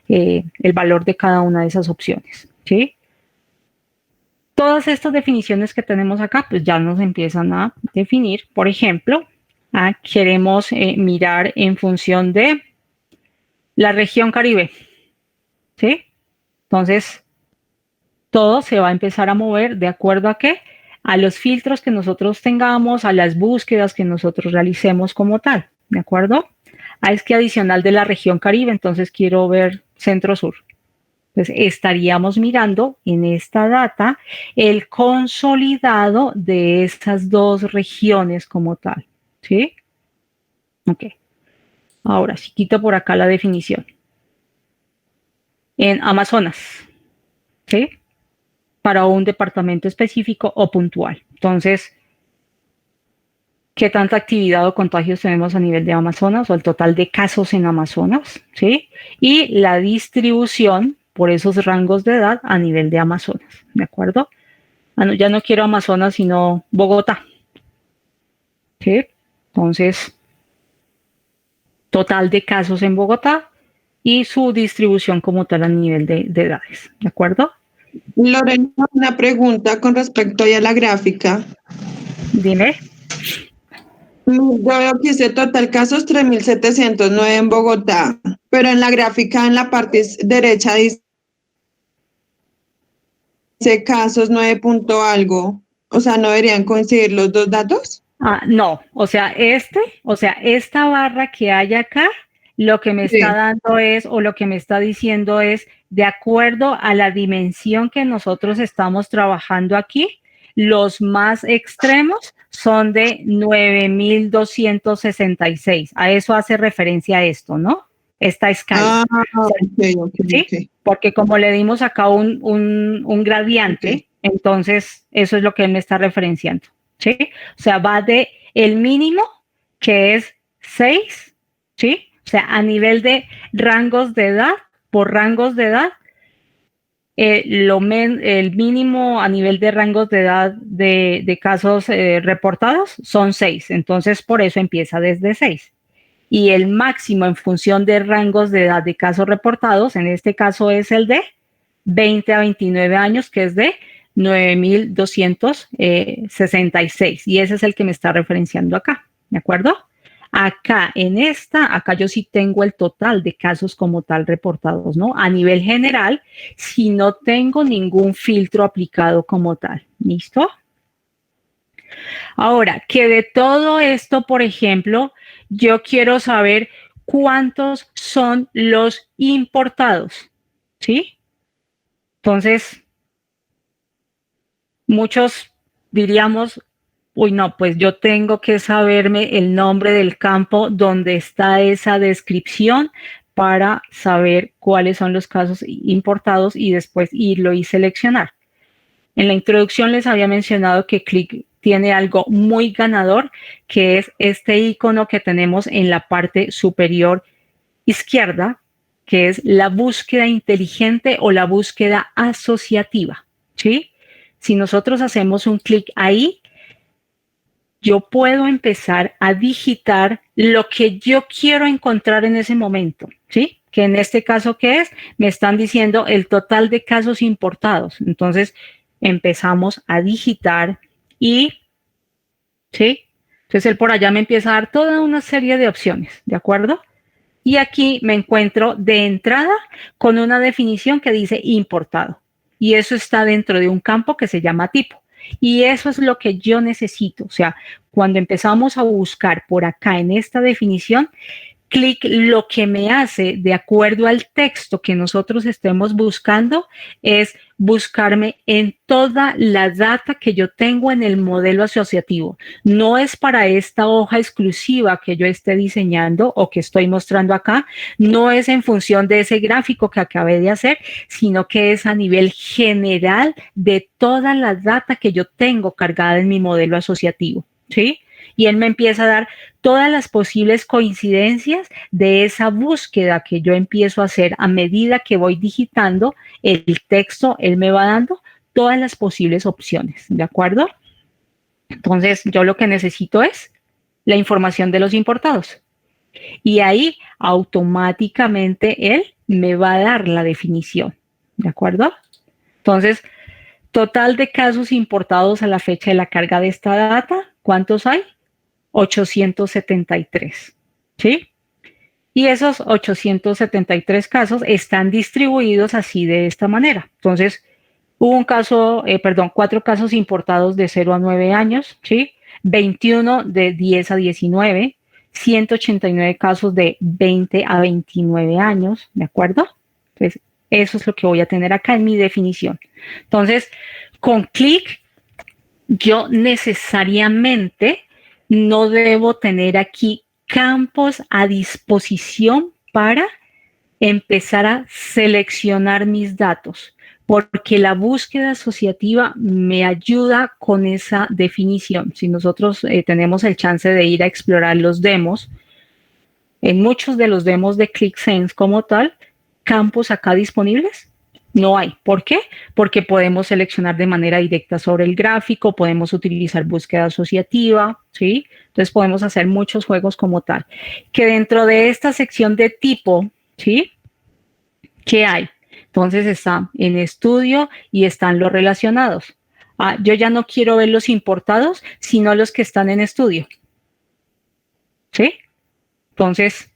el valor de cada una de esas opciones, ¿sí? Todas estas definiciones que tenemos acá, pues ya nos empiezan a definir. Por ejemplo, queremos mirar en función de la región Caribe, ¿sí? Entonces, todo se va a empezar a mover de acuerdo a qué, a los filtros que nosotros tengamos, a las búsquedas que nosotros realicemos como tal, ¿de acuerdo? Es que adicional de la región Caribe, entonces quiero ver Centro-Sur. Pues estaríamos mirando en esta data el consolidado de estas dos regiones como tal, ¿sí? Ok. Ahora, si quito por acá la definición. En Amazonas, ¿sí? Para un departamento específico o puntual. Entonces, ¿qué tanta actividad o contagios tenemos a nivel de Amazonas o el total de casos en Amazonas? ¿Sí? Y la distribución por esos rangos de edad a nivel de Amazonas, ¿de acuerdo? Ya no quiero Amazonas, sino Bogotá. ¿Sí? Entonces, total de casos en Bogotá y su distribución como tal a nivel de edades, ¿de acuerdo? Lorena, una pregunta con respecto a la gráfica. Dime. Yo veo que dice total casos 3.709 en Bogotá, pero en la gráfica en la parte derecha dice casos 9 punto algo. O sea, ¿no deberían coincidir los dos datos? No, o sea, esta barra que hay acá, lo que me está dando es, o lo que me está diciendo es, de acuerdo a la dimensión que nosotros estamos trabajando aquí, los más extremos son de 9,266. A eso hace referencia esto, ¿no? Esta escala. Okay. ¿Sí? Porque como le dimos acá un gradiente, entonces eso es lo que él me está referenciando, ¿sí? O sea, va de el mínimo, que es 6, ¿sí? O sea, a nivel de rangos de edad, por rangos de edad, el mínimo a nivel de rangos de edad de casos reportados son 6. Entonces, por eso empieza desde 6. Y el máximo en función de rangos de edad de casos reportados, en este caso es el de 20 a 29 años, que es de 9,266. Y ese es el que me está referenciando acá, ¿de acuerdo? acá en esta, acá yo sí tengo el total de casos como tal reportados, ¿no? A nivel general, si no tengo ningún filtro aplicado como tal. ¿Listo? Ahora, que de todo esto, por ejemplo, yo quiero saber cuántos son los importados, ¿sí? Entonces, muchos diríamos, uy, no, pues yo tengo que saberme el nombre del campo donde está esa descripción para saber cuáles son los casos importados y después irlo y seleccionar. En la introducción les había mencionado que Click tiene algo muy ganador, que es este icono que tenemos en la parte superior izquierda, que es la búsqueda inteligente o la búsqueda asociativa, ¿sí? Si nosotros hacemos un clic ahí, yo puedo empezar a digitar lo que yo quiero encontrar en ese momento, ¿sí? Que en este caso, ¿qué es? Me están diciendo el total de casos importados. Entonces, empezamos a digitar y, ¿sí? Entonces, él por allá me empieza a dar toda una serie de opciones, ¿de acuerdo? Y aquí me encuentro de entrada con una definición que dice importado. Y eso está dentro de un campo que se llama tipo. Y eso es lo que yo necesito. O sea, cuando empezamos a buscar por acá en esta definición, Click lo que me hace, de acuerdo al texto que nosotros estemos buscando, es buscarme en toda la data que yo tengo en el modelo asociativo. No es para esta hoja exclusiva que yo esté diseñando o que estoy mostrando acá, no es en función de ese gráfico que acabé de hacer, sino que es a nivel general de toda la data que yo tengo cargada en mi modelo asociativo, ¿sí? Y él me empieza a dar todas las posibles coincidencias de esa búsqueda que yo empiezo a hacer a medida que voy digitando el texto, él me va dando todas las posibles opciones, ¿de acuerdo? Entonces, yo lo que necesito es la información de los importados. Y ahí automáticamente él me va a dar la definición, ¿de acuerdo? Entonces, total de casos importados a la fecha de la carga de esta data, ¿cuántos hay? 873, ¿sí? Y esos 873 casos están distribuidos así de esta manera. Entonces, hubo un caso, 4 casos importados de 0 a 9 años, ¿sí? 21 de 10 a 19, 189 casos de 20 a 29 años, ¿de acuerdo? Entonces, eso es lo que voy a tener acá en mi definición. Entonces, con Click, yo necesariamente no debo tener aquí campos a disposición para empezar a seleccionar mis datos, porque la búsqueda asociativa me ayuda con esa definición. Si nosotros tenemos el chance de ir a explorar los demos, en muchos de los demos de ClickSense como tal, campos acá disponibles no hay. ¿Por qué? Porque podemos seleccionar de manera directa sobre el gráfico, podemos utilizar búsqueda asociativa, ¿sí? Entonces podemos hacer muchos juegos como tal. Que dentro de esta sección de tipo, ¿sí? ¿Qué hay? Entonces está en estudio y están los relacionados. Yo ya no quiero ver los importados, sino los que están en estudio. ¿Sí? Entonces,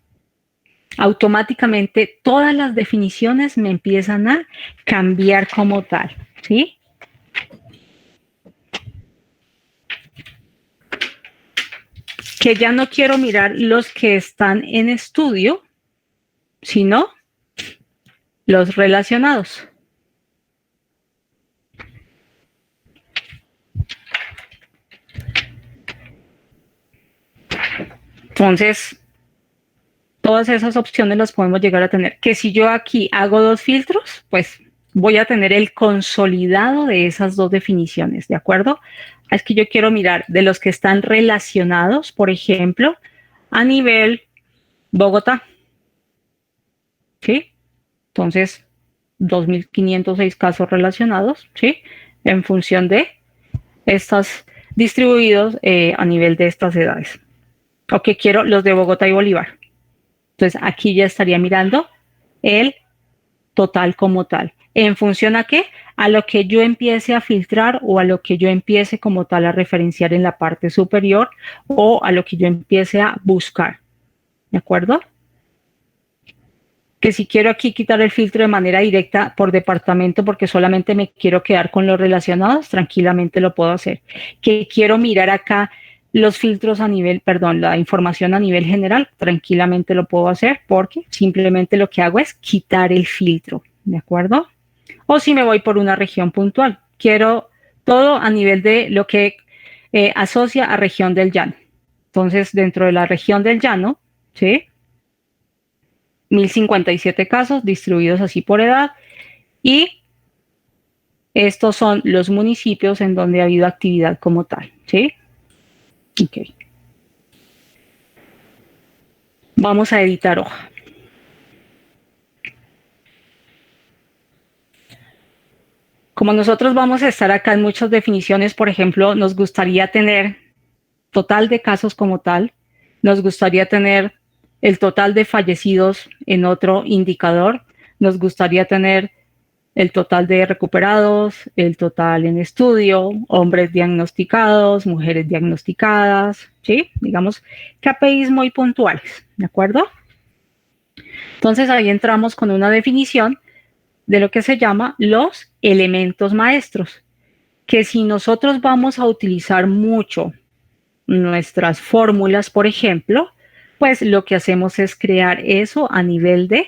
automáticamente todas las definiciones me empiezan a cambiar como tal, ¿sí? Que ya no quiero mirar los que están en estudio, sino los relacionados. Entonces, todas esas opciones las podemos llegar a tener. Que si yo aquí hago 2 filtros, pues voy a tener el consolidado de esas 2 definiciones, ¿de acuerdo? Es que yo quiero mirar de los que están relacionados, por ejemplo, a nivel Bogotá. ¿Sí? Entonces, 2.506 casos relacionados, ¿sí? En función de estas distribuidos a nivel de estas edades. Ok, quiero los de Bogotá y Bolívar. Entonces aquí ya estaría mirando el total como tal. ¿En función a qué? A lo que yo empiece a filtrar o a lo que yo empiece como tal a referenciar en la parte superior o a lo que yo empiece a buscar. ¿De acuerdo? Que si quiero aquí quitar el filtro de manera directa por departamento porque solamente me quiero quedar con los relacionados, tranquilamente lo puedo hacer. Que quiero mirar acá los filtros a nivel, perdón, la información a nivel general, tranquilamente lo puedo hacer porque simplemente lo que hago es quitar el filtro, ¿de acuerdo? O si me voy por una región puntual, quiero todo a nivel de lo que asocia a región del llano. Entonces, dentro de la región del llano, ¿sí? 1057 casos distribuidos así por edad y estos son los municipios en donde ha habido actividad como tal, ¿sí? Ok. Vamos a editar hoja. Como nosotros vamos a estar acá en muchas definiciones, por ejemplo, nos gustaría tener total de casos como tal, nos gustaría tener el total de fallecidos en otro indicador, nos gustaría tener el total de recuperados, el total en estudio, hombres diagnosticados, mujeres diagnosticadas, ¿sí? Digamos, KPIs muy puntuales, ¿de acuerdo? Entonces ahí entramos con una definición de lo que se llama los elementos maestros, que si nosotros vamos a utilizar mucho nuestras fórmulas, por ejemplo, pues lo que hacemos es crear eso a nivel de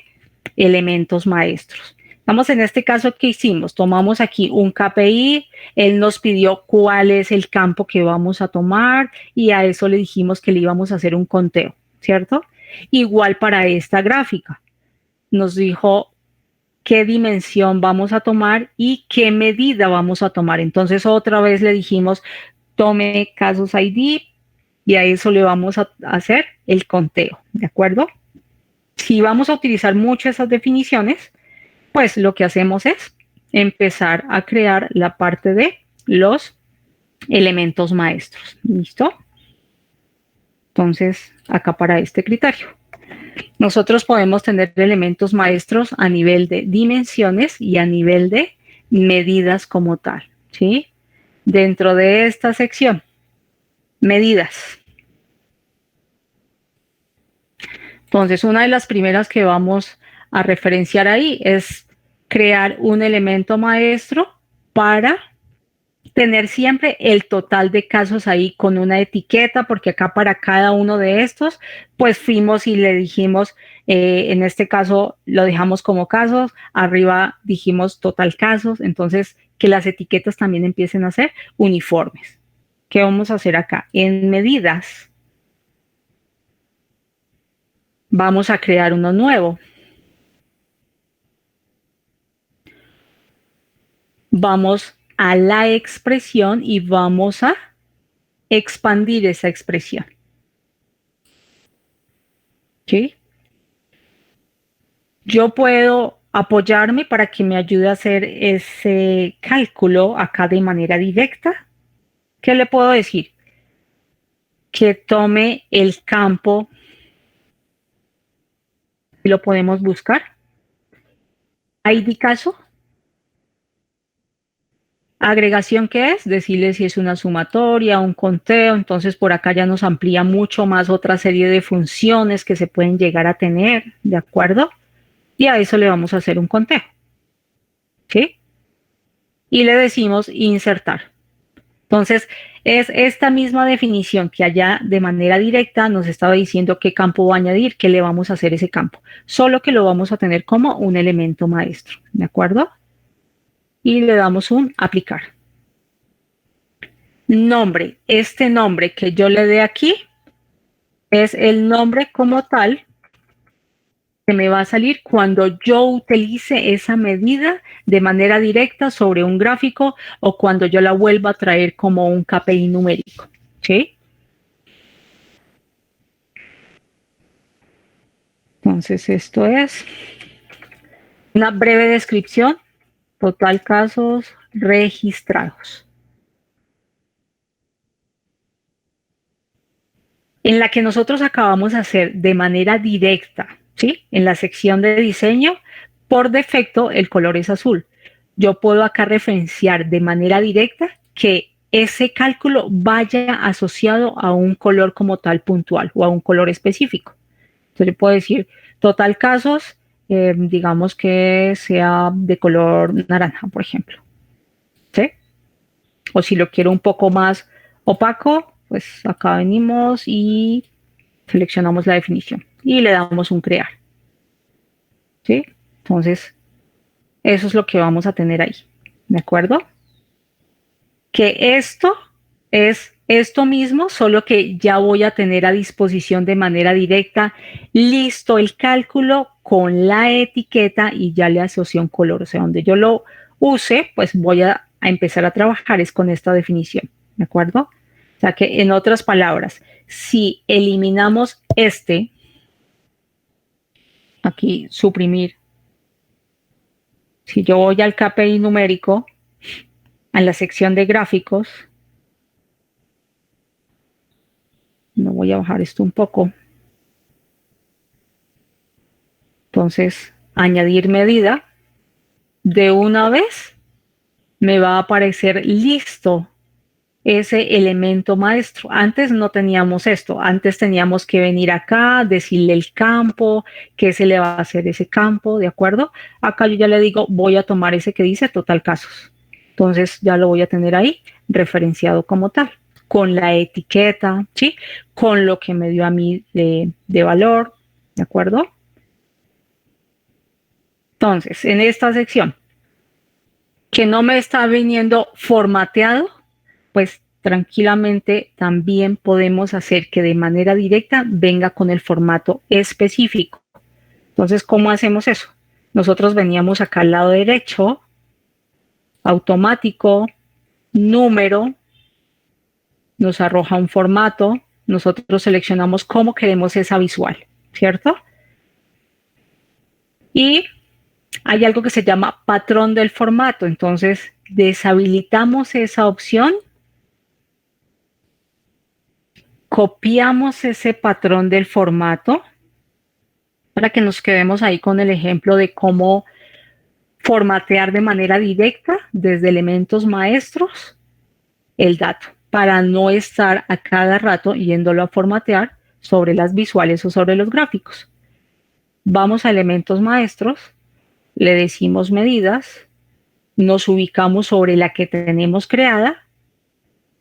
elementos maestros. Vamos, en este caso, ¿qué hicimos? Tomamos aquí un KPI, él nos pidió cuál es el campo que vamos a tomar y a eso le dijimos que le íbamos a hacer un conteo, ¿cierto? Igual para esta gráfica, nos dijo qué dimensión vamos a tomar y qué medida vamos a tomar. Entonces, otra vez le dijimos, tome casos ID y a eso le vamos a hacer el conteo, ¿de acuerdo? Si vamos a utilizar mucho esas definiciones, pues lo que hacemos es empezar a crear la parte de los elementos maestros. ¿Listo? Entonces, acá para este criterio. Nosotros podemos tener elementos maestros a nivel de dimensiones y a nivel de medidas como tal, ¿sí? Dentro de esta sección, medidas. Entonces, una de las primeras que vamos a referenciar ahí es crear un elemento maestro para tener siempre el total de casos ahí con una etiqueta, porque acá para cada uno de estos, pues fuimos y le dijimos, en este caso lo dejamos como casos, arriba dijimos total casos, entonces que las etiquetas también empiecen a ser uniformes. ¿Qué vamos a hacer acá? En medidas, vamos a crear uno nuevo. Vamos a la expresión y vamos a expandir esa expresión. ¿Sí? Yo puedo apoyarme para que me ayude a hacer ese cálculo acá de manera directa. ¿Qué le puedo decir? Que tome el campo y lo podemos buscar. ID caso. Agregación, ¿qué es? Decirle si es una sumatoria, un conteo, entonces por acá ya nos amplía mucho más otra serie de funciones que se pueden llegar a tener, ¿de acuerdo? Y a eso le vamos a hacer un conteo, ¿sí? Y le decimos insertar. Entonces, es esta misma definición que allá de manera directa nos estaba diciendo qué campo va a añadir, qué le vamos a hacer ese campo, solo que lo vamos a tener como un elemento maestro, ¿de acuerdo? Y le damos un aplicar. Nombre, este nombre que yo le dé aquí es el nombre como tal que me va a salir cuando yo utilice esa medida de manera directa sobre un gráfico o cuando yo la vuelva a traer como un KPI numérico, ¿sí? Entonces esto es una breve descripción, total casos registrados, en la que nosotros acabamos de hacer de manera directa, ¿sí? En la sección de diseño, por defecto el color es azul. yo puedo acá referenciar de manera directa que ese cálculo vaya asociado a un color como tal puntual o a un color específico. Entonces yo puedo decir total casos, digamos que sea de color naranja, por ejemplo. ¿Sí? O si lo quiero un poco más opaco, pues acá venimos y seleccionamos la definición y le damos un crear. ¿Sí? Entonces, eso es lo que vamos a tener ahí. ¿De acuerdo? Que esto es esto mismo, solo que ya voy a tener a disposición de manera directa listo el cálculo con la etiqueta y ya le asocio un color. O sea, donde yo lo use, pues voy a empezar a trabajar es con esta definición. ¿De acuerdo? O sea que en otras palabras, si eliminamos aquí suprimir, si yo voy al KPI numérico, a la sección de gráficos, no voy a bajar esto un poco. Entonces, añadir medida, de una vez me va a aparecer listo ese elemento maestro. Antes no teníamos esto, antes teníamos que venir acá, decirle el campo, qué se le va a hacer ese campo, ¿de acuerdo? Acá yo ya le digo, voy a tomar ese que dice total casos. Entonces ya lo voy a tener ahí referenciado como tal, con la etiqueta, ¿sí? Con lo que me dio a mí de valor, ¿de acuerdo? Entonces, en esta sección, que no me está viniendo formateado, pues tranquilamente también podemos hacer que de manera directa venga con el formato específico. Entonces, ¿cómo hacemos eso? Nosotros veníamos acá al lado derecho, automático, número, nos arroja un formato, nosotros seleccionamos cómo queremos esa visual, ¿cierto? Y hay algo que se llama patrón del formato, entonces deshabilitamos esa opción, copiamos ese patrón del formato para que nos quedemos ahí con el ejemplo de cómo formatear de manera directa desde elementos maestros el dato, para no estar a cada rato yéndolo a formatear sobre las visuales o sobre los gráficos. Vamos a elementos maestros, le decimos medidas, nos ubicamos sobre la que tenemos creada,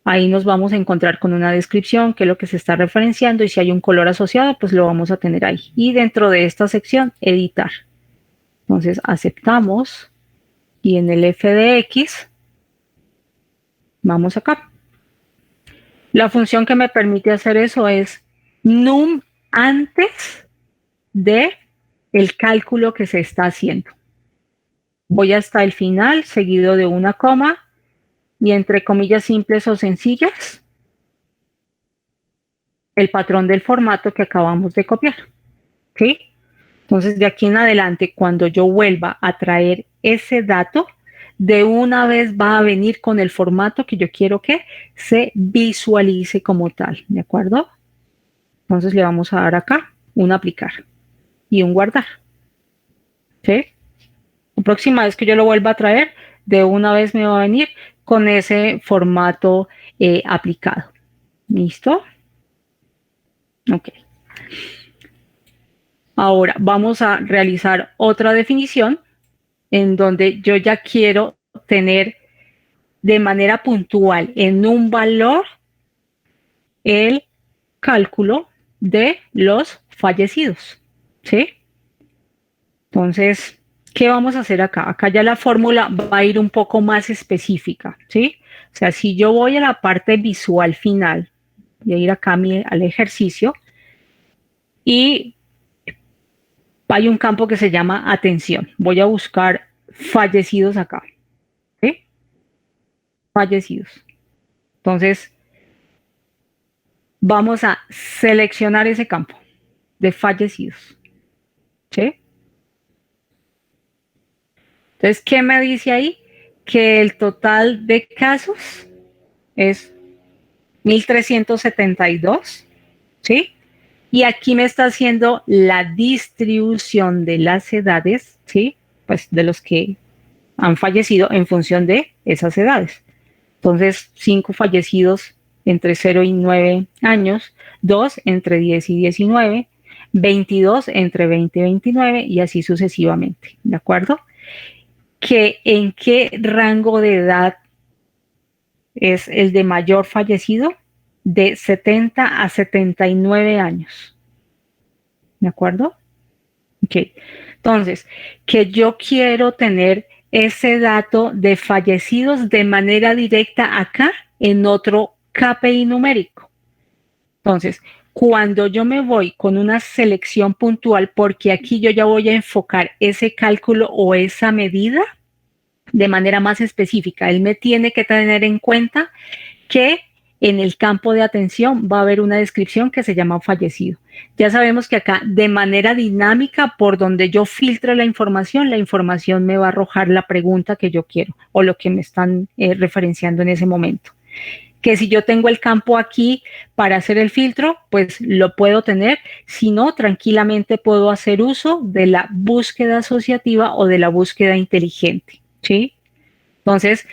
ahí nos vamos a encontrar con una descripción, qué es lo que se está referenciando y si hay un color asociado, pues lo vamos a tener ahí. Y dentro de esta sección, editar. Entonces aceptamos y en el FDX vamos acá. La función que me permite hacer eso es num antes de el cálculo que se está haciendo. Voy hasta el final, seguido de una coma, y entre comillas simples o sencillas, el patrón del formato que acabamos de copiar. ¿Sí? Entonces, de aquí en adelante, cuando yo vuelva a traer ese dato, de una vez va a venir con el formato que yo quiero que se visualice como tal, ¿de acuerdo? Entonces le vamos a dar acá un aplicar y un guardar. ¿Sí? La próxima vez que yo lo vuelva a traer, de una vez me va a venir con ese formato aplicado. ¿Listo? Ok. Ahora vamos a realizar otra definición en donde yo ya quiero tener de manera puntual en un valor el cálculo de los fallecidos. ¿Sí? Entonces, ¿qué vamos a hacer acá? Acá ya la fórmula va a ir un poco más específica, ¿sí? O sea, si yo voy a la parte visual final, voy a ir acá al ejercicio y hay un campo que se llama atención. Voy a buscar fallecidos acá, ¿sí? Fallecidos. Entonces, vamos a seleccionar ese campo de fallecidos, ¿sí? Entonces, ¿qué me dice ahí? Que el total de casos es 1372, ¿sí? Y aquí me está haciendo la distribución de las edades, ¿sí? Pues de los que han fallecido en función de esas edades. Entonces, 5 fallecidos entre 0 y 9 años, 2 entre 10 y 19, 22 entre 20 y 29 y así sucesivamente, ¿de acuerdo? ¿En qué rango de edad es el de mayor fallecido? De 70 a 79 años, ¿de acuerdo? Ok, entonces, que yo quiero tener ese dato de fallecidos de manera directa acá en otro KPI numérico. Entonces, cuando yo me voy con una selección puntual, porque aquí yo ya voy a enfocar ese cálculo o esa medida de manera más específica, él me tiene que tener en cuenta que en el campo de atención va a haber una descripción que se llama fallecido. Ya sabemos que acá de manera dinámica, por donde yo filtre la información me va a arrojar la pregunta que yo quiero o lo que me están referenciando en ese momento. Que si yo tengo el campo aquí para hacer el filtro, pues lo puedo tener. Si no, tranquilamente puedo hacer uso de la búsqueda asociativa o de la búsqueda inteligente, ¿sí? Entonces,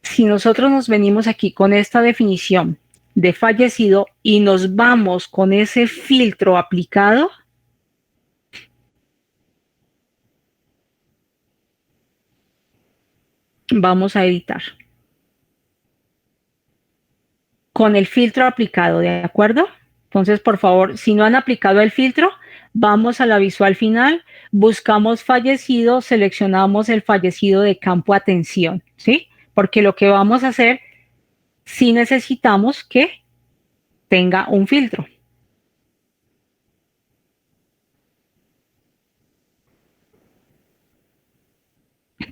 si nosotros nos venimos aquí con esta definición de fallecido y nos vamos con ese filtro aplicado, vamos a editar. Con el filtro aplicado, ¿de acuerdo? Entonces, por favor, si no han aplicado el filtro, vamos a la visual final, buscamos fallecido, seleccionamos el fallecido de campo atención, ¿sí? Porque lo que vamos a hacer, sí necesitamos que tenga un filtro.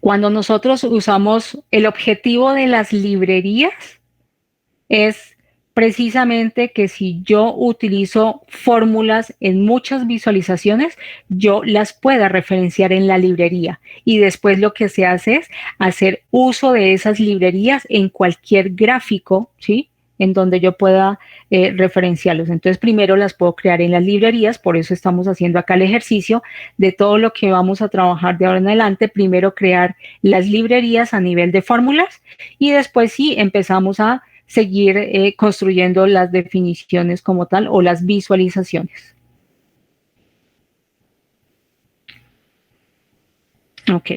Cuando nosotros usamos el objetivo de las librerías, es precisamente que si yo utilizo fórmulas en muchas visualizaciones, yo las pueda referenciar en la librería. Y después lo que se hace es hacer uso de esas librerías en cualquier gráfico, ¿sí? En donde yo pueda referenciarlos. Entonces, primero las puedo crear en las librerías, por eso estamos haciendo acá el ejercicio de todo lo que vamos a trabajar de ahora en adelante. Primero crear las librerías a nivel de fórmulas y después sí empezamos a seguir construyendo las definiciones como tal o las visualizaciones. Ok,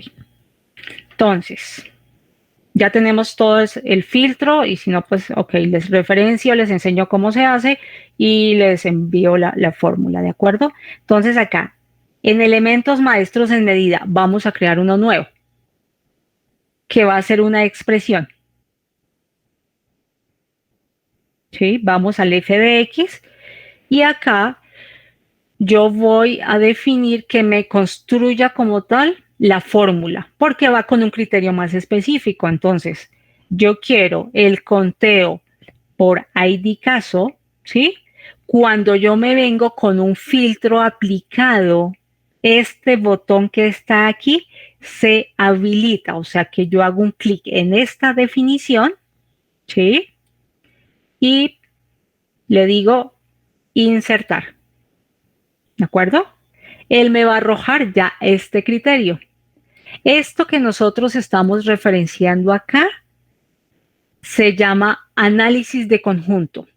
entonces, ya tenemos todo el filtro y si no, pues, ok, les referencio, les enseño cómo se hace y les envío la fórmula, ¿de acuerdo? Entonces acá, en elementos maestros en medida, vamos a crear uno nuevo, que va a ser una expresión. ¿Sí? Vamos al f de x y acá yo voy a definir que me construya como tal la fórmula, porque va con un criterio más específico. Entonces, yo quiero el conteo por ID caso, ¿sí? Cuando yo me vengo con un filtro aplicado, este botón que está aquí se habilita, o sea que yo hago un clic en esta definición, ¿sí? Y le digo insertar. ¿De acuerdo? Él me va a arrojar ya este criterio. Esto que nosotros estamos referenciando acá se llama análisis de conjunto.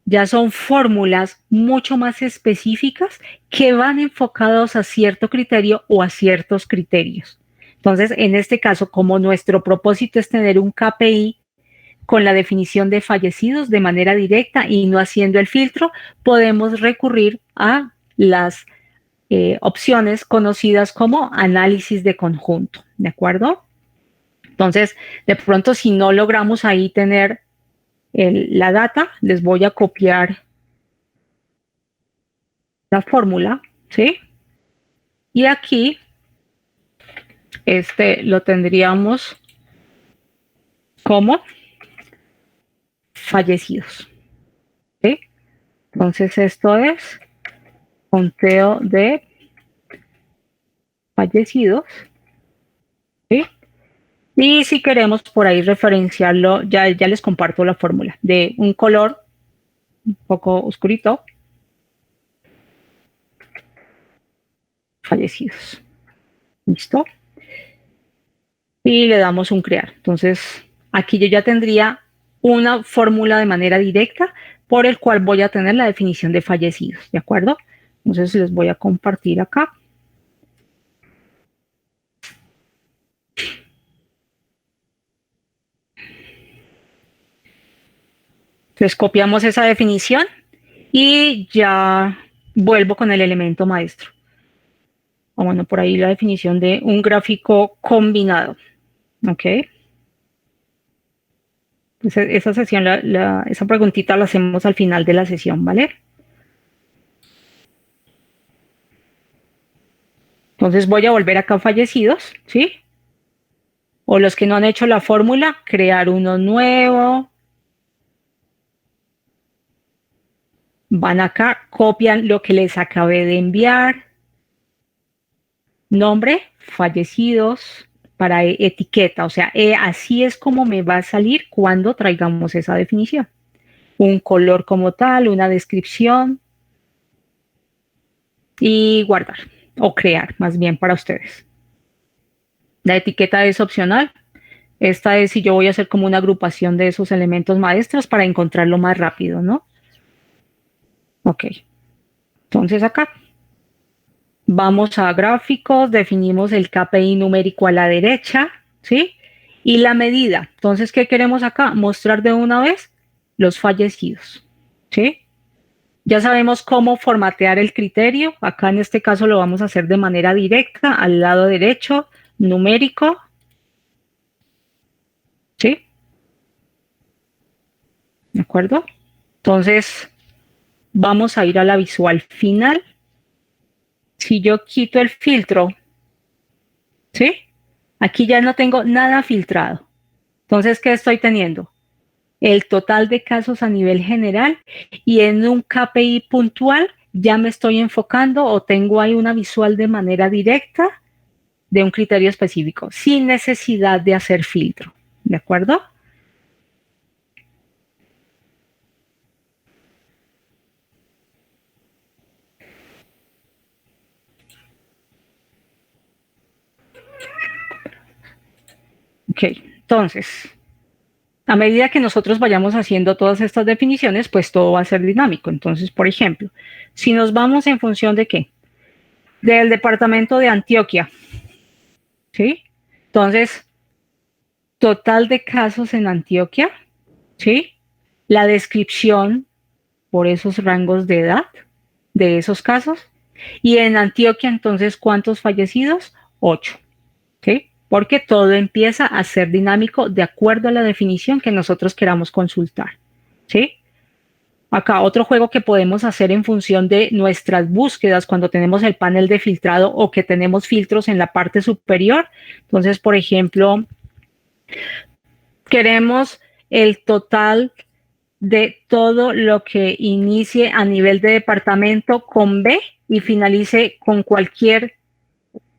Ya son fórmulas mucho más específicas que van enfocados a cierto criterio o a ciertos criterios. Entonces, en este caso, como nuestro propósito es tener un KPI con la definición de fallecidos de manera directa y no haciendo el filtro, podemos recurrir a las opciones conocidas como análisis de conjunto, ¿de acuerdo? Entonces, de pronto, si no logramos ahí tener la data, les voy a copiar la fórmula, ¿sí? Y aquí, lo tendríamos como fallecidos, ¿sí? Entonces, esto es conteo de fallecidos, ¿sí? Y si queremos por ahí referenciarlo, ya les comparto la fórmula de un color un poco oscurito, fallecidos. ¿Listo? y le damos un crear. Entonces, aquí yo ya tendría una fórmula de manera directa por el cual voy a tener la definición de fallecidos, ¿de acuerdo? Entonces les voy a compartir acá. Entonces copiamos esa definición y ya vuelvo con el elemento maestro. O bueno, por ahí la definición de un gráfico combinado. ¿Ok? Entonces, esa sesión, esa preguntita la hacemos al final de la sesión, ¿vale? Entonces voy a volver acá a fallecidos, ¿sí? O los que no han hecho la fórmula, crear uno nuevo. Van acá, copian lo que les acabé de enviar. Nombre, fallecidos, para etiqueta. O sea, así es como me va a salir cuando traigamos esa definición. Un color como tal, una descripción. Y guardar, o crear, más bien para ustedes. La etiqueta es opcional. Esta es si yo voy a hacer como una agrupación de esos elementos maestros para encontrarlo más rápido, ¿no? Ok. Entonces acá vamos a gráficos, definimos el KPI numérico a la derecha, ¿sí? Y la medida. Entonces, ¿qué queremos acá? Mostrar de una vez los fallecidos, ¿sí? Ya sabemos cómo formatear el criterio. Acá en este caso lo vamos a hacer de manera directa al lado derecho, numérico, ¿sí? ¿De acuerdo? Entonces, vamos a ir a la visual final. Si yo quito el filtro, ¿sí? Aquí ya no tengo nada filtrado. Entonces, ¿qué estoy teniendo? El total de casos a nivel general y en un KPI puntual ya me estoy enfocando o tengo ahí una visual de manera directa de un criterio específico, sin necesidad de hacer filtro. ¿De acuerdo? Ok, entonces, a medida que nosotros vayamos haciendo todas estas definiciones, pues todo va a ser dinámico. Entonces, por ejemplo, si nos vamos en función de qué? Del departamento de Antioquia, ¿sí? Entonces, total de casos en Antioquia, ¿sí? La descripción por esos rangos de edad de esos casos. Y en Antioquia, entonces, ¿cuántos fallecidos? 8, ¿sí? Porque todo empieza a ser dinámico de acuerdo a la definición que nosotros queramos consultar, ¿sí? Acá otro juego que podemos hacer en función de nuestras búsquedas cuando tenemos el panel de filtrado o que tenemos filtros en la parte superior. Entonces, por ejemplo, queremos el total de todo lo que inicie a nivel de departamento con B y finalice con cualquier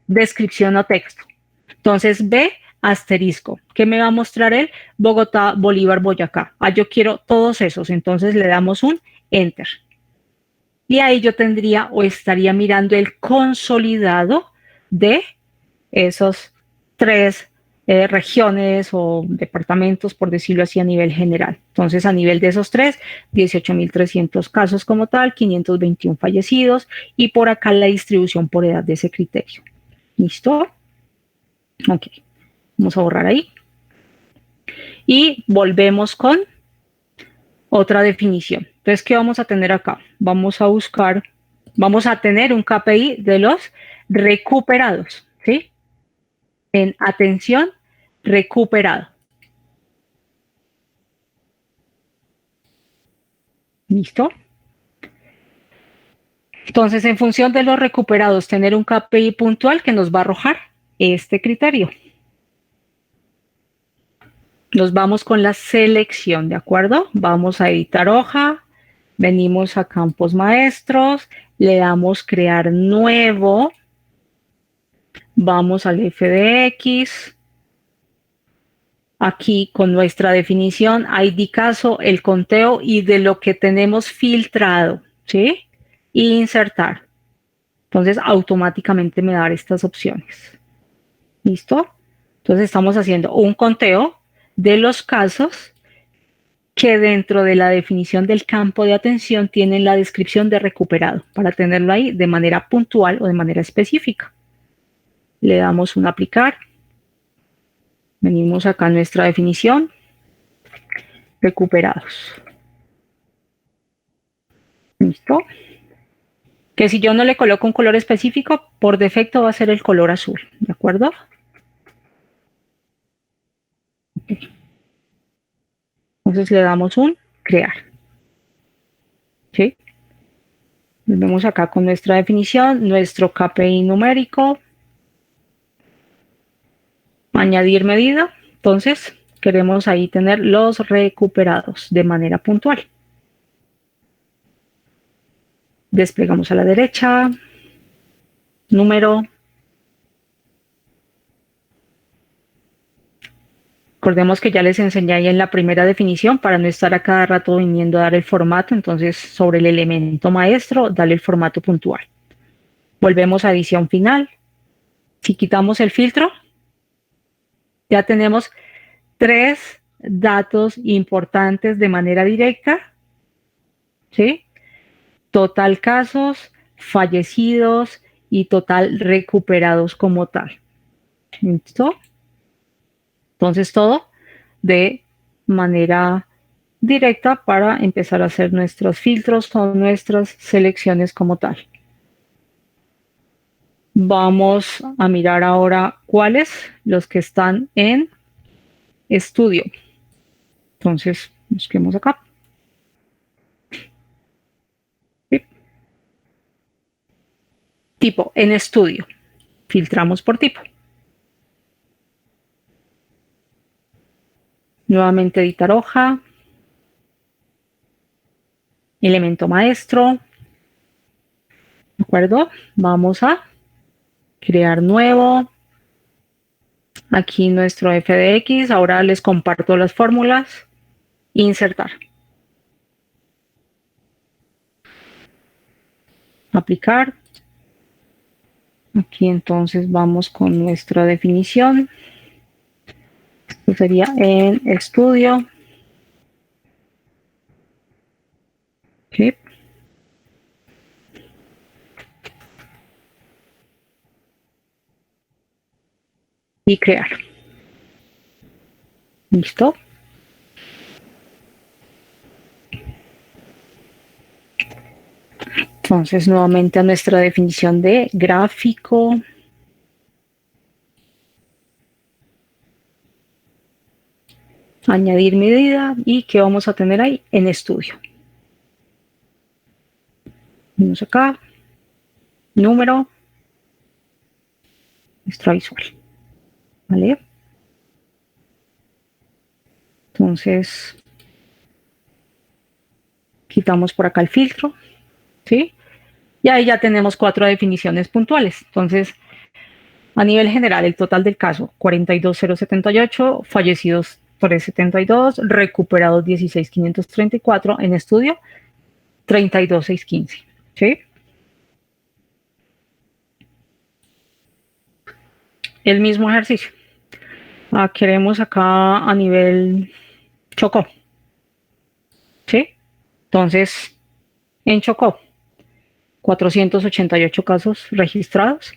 descripción o texto. Entonces, B asterisco. ¿Qué me va a mostrar él? Bogotá, Bolívar, Boyacá. Yo quiero todos esos. Entonces le damos un enter. Y ahí yo tendría o estaría mirando el consolidado de esos tres regiones o departamentos, por decirlo así, a nivel general. Entonces, a nivel de esos tres, 18.300 casos como tal, 521 fallecidos y por acá la distribución por edad de ese criterio. ¿Listo? Ok, vamos a borrar ahí. Y volvemos con otra definición. Entonces, ¿qué vamos a tener acá? Vamos a buscar, vamos a tener un KPI de los recuperados, ¿sí? En atención, recuperado. ¿Listo? Entonces, en función de los recuperados, tener un KPI puntual que nos va a arrojar este criterio. Nos vamos con la selección, ¿de acuerdo? Vamos a editar hoja, venimos a campos maestros, le damos crear nuevo, vamos al FDX, aquí con nuestra definición, ID caso, el conteo y de lo que tenemos filtrado, ¿sí? Y insertar. Entonces, automáticamente me da estas opciones. ¿Listo? Entonces estamos haciendo un conteo de los casos que dentro de la definición del campo de atención tienen la descripción de recuperado, para tenerlo ahí de manera puntual o de manera específica. Le damos un aplicar. Venimos acá a nuestra definición. Recuperados. ¿Listo? Que si yo no le coloco un color específico, por defecto va a ser el color azul, ¿de acuerdo? Entonces le damos un crear. ¿Sí? Vemos acá con nuestra definición, nuestro KPI numérico, añadir medida. Entonces queremos ahí tener los recuperados de manera puntual. Desplegamos a la derecha, número. Recordemos que ya les enseñé ahí en la primera definición para no estar a cada rato viniendo a dar el formato. Entonces, sobre el elemento maestro, dale el formato puntual. Volvemos a edición final. Si quitamos el filtro, ya tenemos 3 datos importantes de manera directa. ¿Sí? Total casos, fallecidos y total recuperados como tal. ¿Listo? Entonces todo de manera directa para empezar a hacer nuestros filtros con nuestras selecciones como tal. Vamos a mirar ahora cuáles, los que están en estudio. Entonces, busquemos acá. ¿Sí? Tipo, en estudio. Filtramos por tipo. Nuevamente editar hoja. Elemento maestro. ¿De acuerdo? Vamos a crear nuevo. Aquí nuestro FDX. Ahora les comparto las fórmulas. Insertar. Aplicar. Aquí entonces vamos con nuestra definición. Esto sería en estudio. ¿Sí? Y crear. ¿Listo? Entonces, nuevamente a nuestra definición de gráfico. Añadir medida. ¿Y qué vamos a tener ahí? En estudio. Vamos acá. Número. Nuestra visual. ¿Vale? Entonces, quitamos por acá el filtro. ¿Sí? Y ahí ya tenemos 4 definiciones puntuales. Entonces, a nivel general, el total del caso, 42,078, fallecidos 372, recuperados 16,534, en estudio 32,615. ¿Sí? El mismo ejercicio. Queremos acá a nivel Chocó. ¿Sí? Entonces, en Chocó, 488 casos registrados,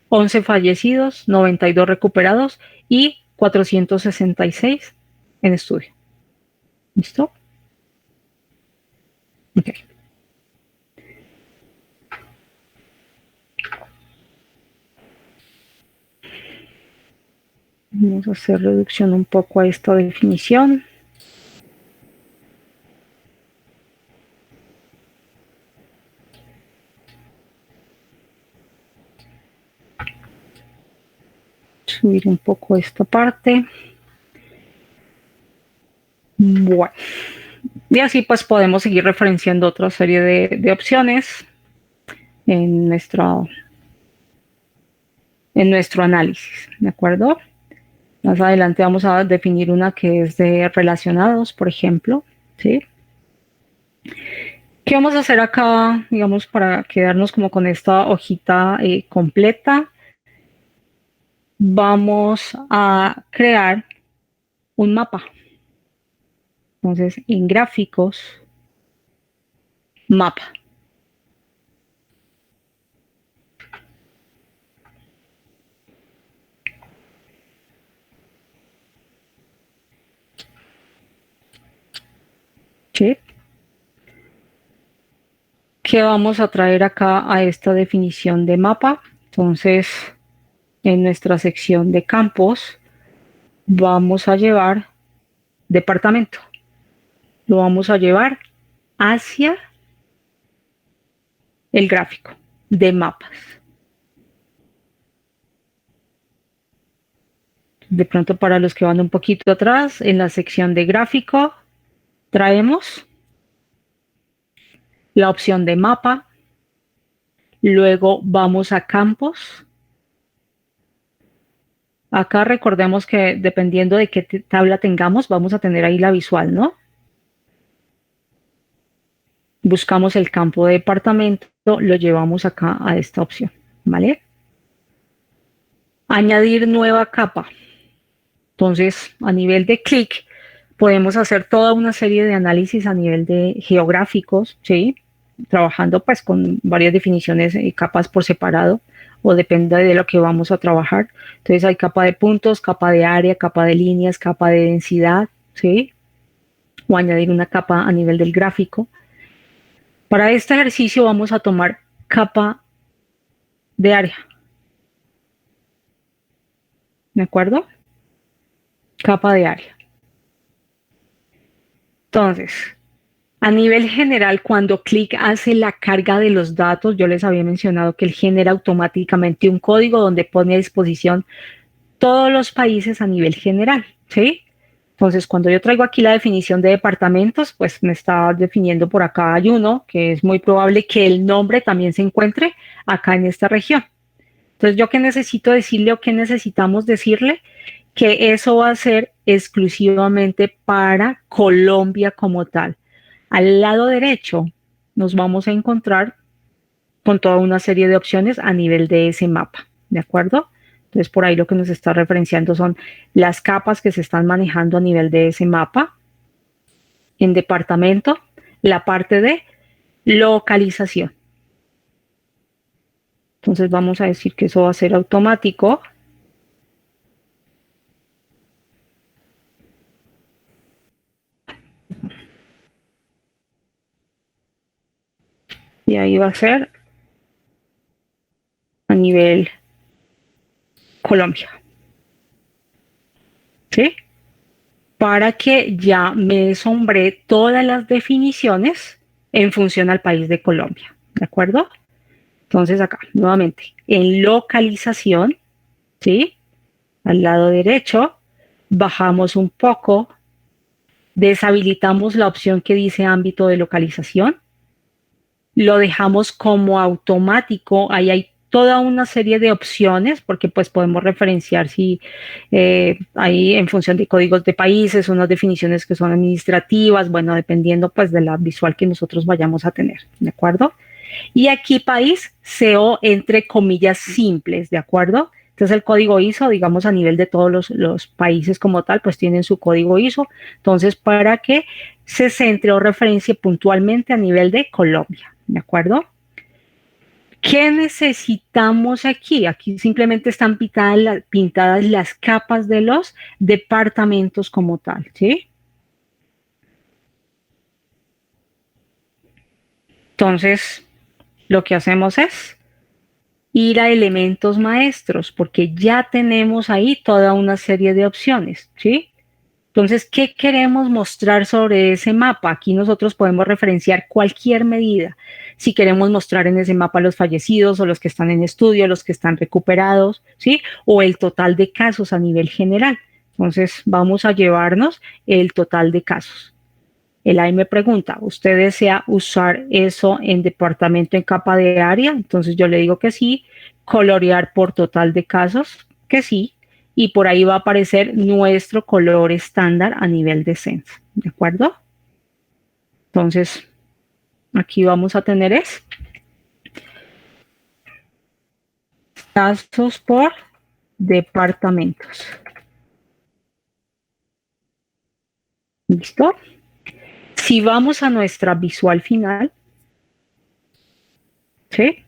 11 fallecidos, 92 recuperados y 466 en estudio. ¿Listo? Ok. Vamos a hacer reducción un poco a esta definición. Subir un poco esta parte. Bueno. Y así pues podemos seguir referenciando otra serie de opciones en nuestro análisis, ¿de acuerdo? Más adelante vamos a definir una que es de relacionados, por ejemplo, ¿sí? ¿Qué vamos a hacer acá, digamos, para quedarnos como con esta hojita completa? vamos a crear un mapa. Entonces, en gráficos, mapa. ¿Sí? ¿Qué vamos a traer acá a esta definición de mapa? Entonces, en nuestra sección de campos, vamos a llevar departamento. Lo vamos a llevar hacia el gráfico de mapas. De pronto, para los que van un poquito atrás, en la sección de gráfico, traemos la opción de mapa. Luego vamos a campos. Acá recordemos que dependiendo de qué tabla tengamos, vamos a tener ahí la visual, ¿no? Buscamos el campo de departamento, lo llevamos acá a esta opción, ¿vale? Añadir nueva capa. Entonces, a nivel de clic, podemos hacer toda una serie de análisis a nivel de geográficos, ¿sí? Trabajando pues con varias definiciones y capas por separado o depende de lo que vamos a trabajar. Entonces hay capa de puntos, capa de área, capa de líneas, capa de densidad, ¿sí? O añadir una capa a nivel del gráfico. Para este ejercicio vamos a tomar capa de área. ¿De acuerdo? Capa de área. Entonces, a nivel general, cuando clic hace la carga de los datos, yo les había mencionado que él genera automáticamente un código donde pone a disposición todos los países a nivel general, ¿sí? Entonces, cuando yo traigo aquí la definición de departamentos, pues me está definiendo por acá hay uno, que es muy probable que el nombre también se encuentre acá en esta región. Entonces, ¿yo qué necesito decirle o qué necesitamos decirle? Que eso va a ser exclusivamente para Colombia como tal. Al lado derecho nos vamos a encontrar con toda una serie de opciones a nivel de ese mapa, ¿de acuerdo? Entonces, por ahí lo que nos está referenciando son las capas que se están manejando a nivel de ese mapa. En departamento, la parte de localización. Entonces, vamos a decir que eso va a ser automático. Y ahí va a ser a nivel Colombia. ¿Sí? Para que ya me sombré todas las definiciones en función al país de Colombia. ¿De acuerdo? Entonces acá, nuevamente, en localización, ¿sí? Al lado derecho, bajamos un poco, deshabilitamos la opción que dice ámbito de localización, lo dejamos como automático, ahí hay toda una serie de opciones, porque pues podemos referenciar si hay en función de códigos de países, unas definiciones que son administrativas, bueno, dependiendo pues de la visual que nosotros vayamos a tener, ¿de acuerdo? Y aquí país, CO entre comillas simples, ¿de acuerdo? Entonces el código ISO, digamos a nivel de todos los países como tal, pues tienen su código ISO. Entonces, para que se centre o referencie puntualmente a nivel de Colombia, ¿de acuerdo? ¿Qué necesitamos aquí? Aquí simplemente están pintadas las capas de los departamentos como tal, ¿sí? Entonces, lo que hacemos es ir a elementos maestros, porque ya tenemos ahí toda una serie de opciones, ¿sí? Entonces, ¿qué queremos mostrar sobre ese mapa? Aquí nosotros podemos referenciar cualquier medida. Si queremos mostrar en ese mapa los fallecidos o los que están en estudio, los que están recuperados, ¿sí? O el total de casos a nivel general. Entonces, vamos a llevarnos el total de casos. El AI me pregunta, ¿usted desea usar eso en departamento en capa de área? Entonces yo le digo que sí, colorear por total de casos, que sí, y por ahí va a aparecer nuestro color estándar a nivel de Sense, ¿de acuerdo? Entonces, aquí vamos a tener casos por departamentos. ¿Listo? Si vamos a nuestra visual final, ¿sí?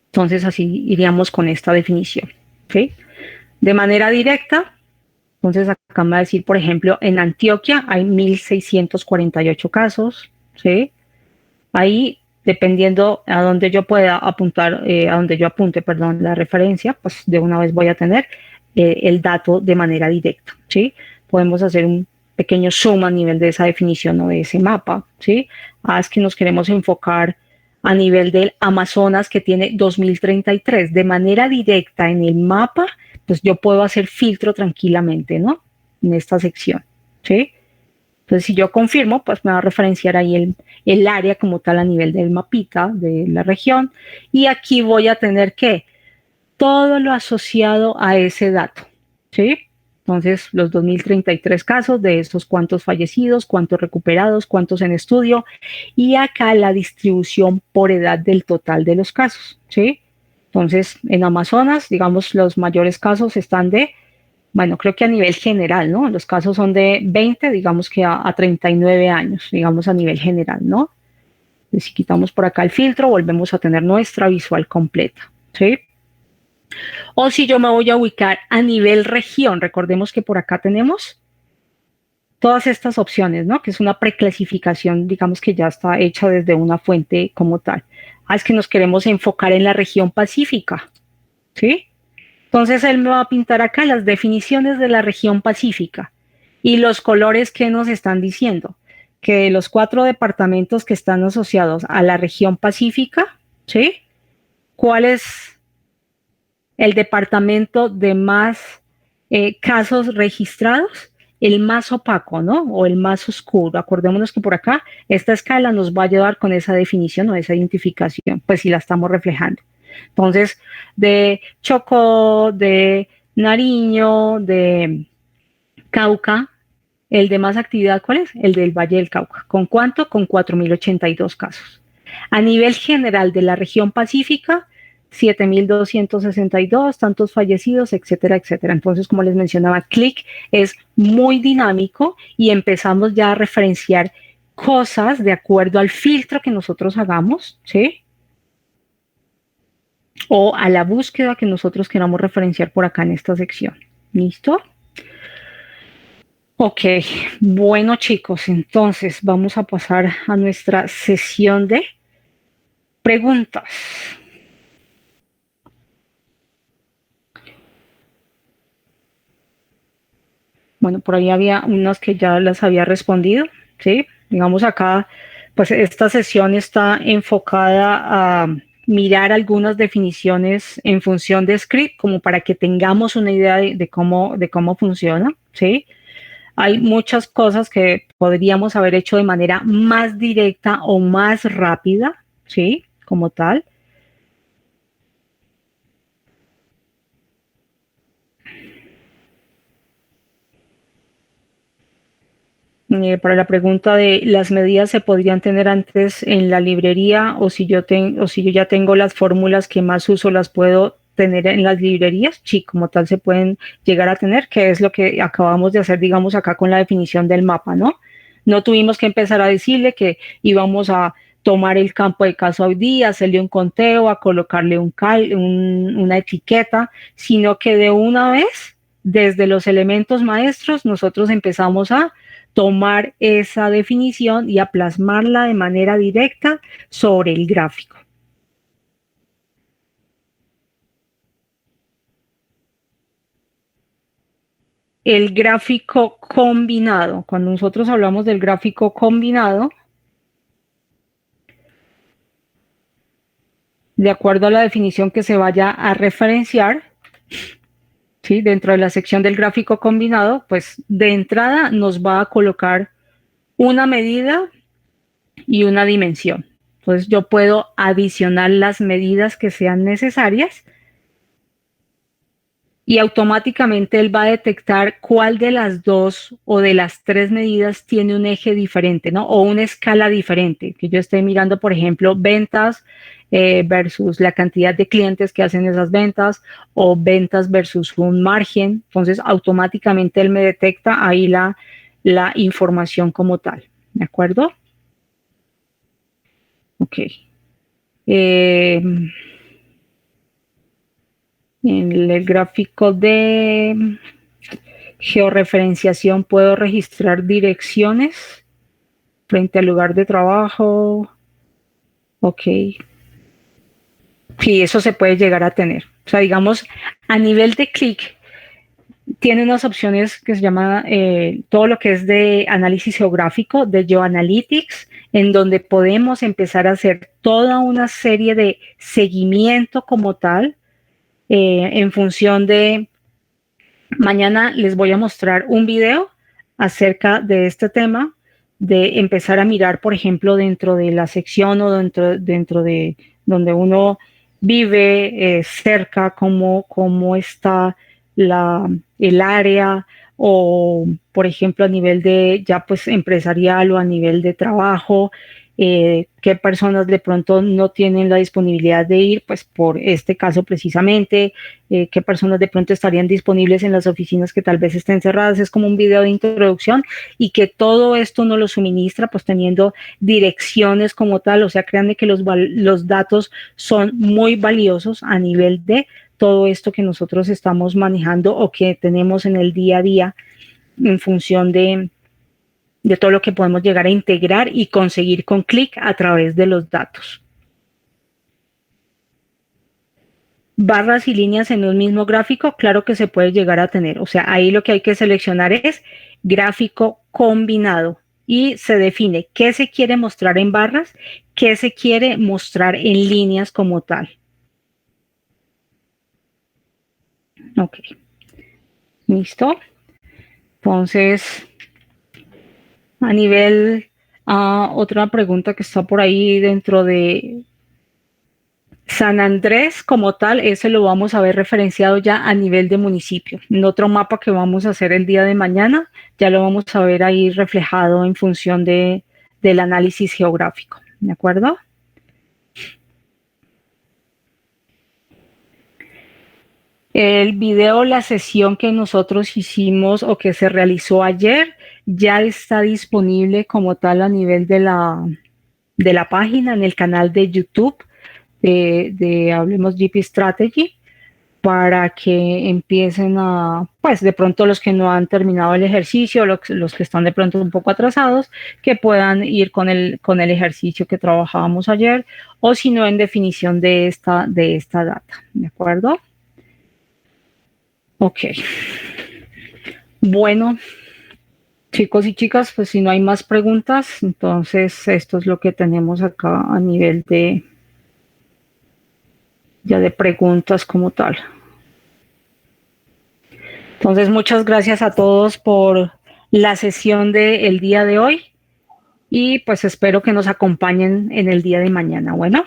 Entonces así iríamos con esta definición, ¿sí? De manera directa, entonces acá me va a decir, por ejemplo, en Antioquia hay 1.648 casos, ¿sí? Ahí, dependiendo a donde yo pueda apuntar, a donde yo apunte, perdón, la referencia, pues de una vez voy a tener el dato de manera directa, ¿sí? Podemos hacer un pequeño zoom a nivel de esa definición o de ese mapa, ¿sí? Es que nos queremos enfocar a nivel del Amazonas que tiene 2033. De manera directa en el mapa, pues yo puedo hacer filtro tranquilamente, ¿no? En esta sección, ¿sí? Entonces, si yo confirmo, pues me va a referenciar ahí el área como tal a nivel del mapita de la región. Y aquí voy a tener que todo lo asociado a ese dato, ¿sí? Entonces, los 2033 casos, de estos cuántos fallecidos, cuántos recuperados, cuántos en estudio, y acá la distribución por edad del total de los casos, ¿sí? Entonces, en Amazonas, digamos, los mayores casos están de, bueno, creo que a nivel general, ¿no? Los casos son de 20, digamos que a 39 años, digamos a nivel general, ¿no? Y si quitamos por acá el filtro, volvemos a tener nuestra visual completa, ¿sí? O si yo me voy a ubicar a nivel región, recordemos que por acá tenemos todas estas opciones, ¿no? Que es una preclasificación, digamos que ya está hecha desde una fuente como tal. Es que nos queremos enfocar en la región pacífica, ¿sí? Entonces él me va a pintar acá las definiciones de la región pacífica y los colores que nos están diciendo, que los 4 departamentos que están asociados a la región pacífica, ¿sí? ¿Cuál es el departamento de más casos registrados? El más opaco, ¿no? O el más oscuro. Acordémonos que por acá esta escala nos va a ayudar con esa definición o esa identificación, pues si la estamos reflejando. Entonces, de Chocó, de Nariño, de Cauca, el de más actividad, ¿cuál es? El del Valle del Cauca. ¿Con cuánto? Con 4.082 casos. A nivel general de la región pacífica, 7.262, tantos fallecidos, etcétera, etcétera. Entonces, como les mencionaba, Click es muy dinámico y empezamos ya a referenciar cosas de acuerdo al filtro que nosotros hagamos, ¿sí? O a la búsqueda que nosotros queramos referenciar por acá en esta sección. ¿Listo? Ok, bueno chicos, entonces vamos a pasar a nuestra sesión de preguntas. Bueno, por ahí había unas que ya las había respondido, ¿sí? Digamos acá, pues esta sesión está enfocada a mirar algunas definiciones en función de script, como para que tengamos una idea de cómo funciona, ¿sí? Hay muchas cosas que podríamos haber hecho de manera más directa o más rápida, ¿sí? Como tal. Para la pregunta de las medidas se podrían tener antes en la librería o si yo ya tengo las fórmulas que más uso las puedo tener en las librerías, sí, como tal se pueden llegar a tener, que es lo que acabamos de hacer, digamos, acá con la definición del mapa, ¿no? No tuvimos que empezar a decirle que íbamos a tomar el campo de caso ID, hacerle un conteo, a colocarle una etiqueta, sino que de una vez, desde los elementos maestros, nosotros empezamos a tomar esa definición y a plasmarla de manera directa sobre el gráfico. El gráfico combinado, cuando nosotros hablamos del gráfico combinado, de acuerdo a la definición que se vaya a referenciar, ¿sí? Dentro de la sección del gráfico combinado, pues de entrada nos va a colocar una medida y una dimensión. Entonces yo puedo adicionar las medidas que sean necesarias y automáticamente él va a detectar cuál de las dos o de las tres medidas tiene un eje diferente, ¿no? O una escala diferente, que yo esté mirando, por ejemplo, ventas versus la cantidad de clientes que hacen esas ventas o ventas versus un margen. Entonces, automáticamente él me detecta ahí la información como tal, ¿de acuerdo? Ok. En el gráfico de georreferenciación puedo registrar direcciones frente al lugar de trabajo. Ok. Sí, eso se puede llegar a tener. O sea, digamos, a nivel de clic, tiene unas opciones que se llama todo lo que es de análisis geográfico, de GeoAnalytics, en donde podemos empezar a hacer toda una serie de seguimiento como tal, en función de, mañana les voy a mostrar un video acerca de este tema, de empezar a mirar, por ejemplo, dentro de la sección o dentro de donde uno vive, cerca, cómo está el área, o por ejemplo a nivel de ya pues empresarial o a nivel de trabajo, qué personas de pronto no tienen la disponibilidad de ir, pues por este caso precisamente, qué personas de pronto estarían disponibles en las oficinas que tal vez estén cerradas. Es como un video de introducción, y que todo esto nos lo suministra pues teniendo direcciones como tal. O sea, créanme que los datos son muy valiosos a nivel de todo esto que nosotros estamos manejando o que tenemos en el día a día, en función de todo lo que podemos llegar a integrar y conseguir con clic a través de los datos. Barras y líneas en un mismo gráfico, claro que se puede llegar a tener. O sea, ahí lo que hay que seleccionar es gráfico combinado, y se define qué se quiere mostrar en barras, qué se quiere mostrar en líneas como tal. Ok, listo. Entonces, a nivel, otra pregunta que está por ahí dentro de San Andrés como tal, ese lo vamos a ver referenciado ya a nivel de municipio. En otro mapa que vamos a hacer el día de mañana, ya lo vamos a ver ahí reflejado en función del análisis geográfico. ¿De acuerdo? El video, la sesión que nosotros hicimos o que se realizó ayer, ya está disponible como tal a nivel de la página, en el canal de YouTube de Hablemos GP Strategy, para que empiecen pues de pronto los que no han terminado el ejercicio, los que están de pronto un poco atrasados, que puedan ir con el ejercicio que trabajábamos ayer, o si no, en definición de esta data. ¿De acuerdo? Ok. Bueno, chicos y chicas, pues si no hay más preguntas, entonces esto es lo que tenemos acá a nivel ya de preguntas como tal. Entonces, muchas gracias a todos por la sesión del día de hoy, y pues espero que nos acompañen en el día de mañana. Bueno.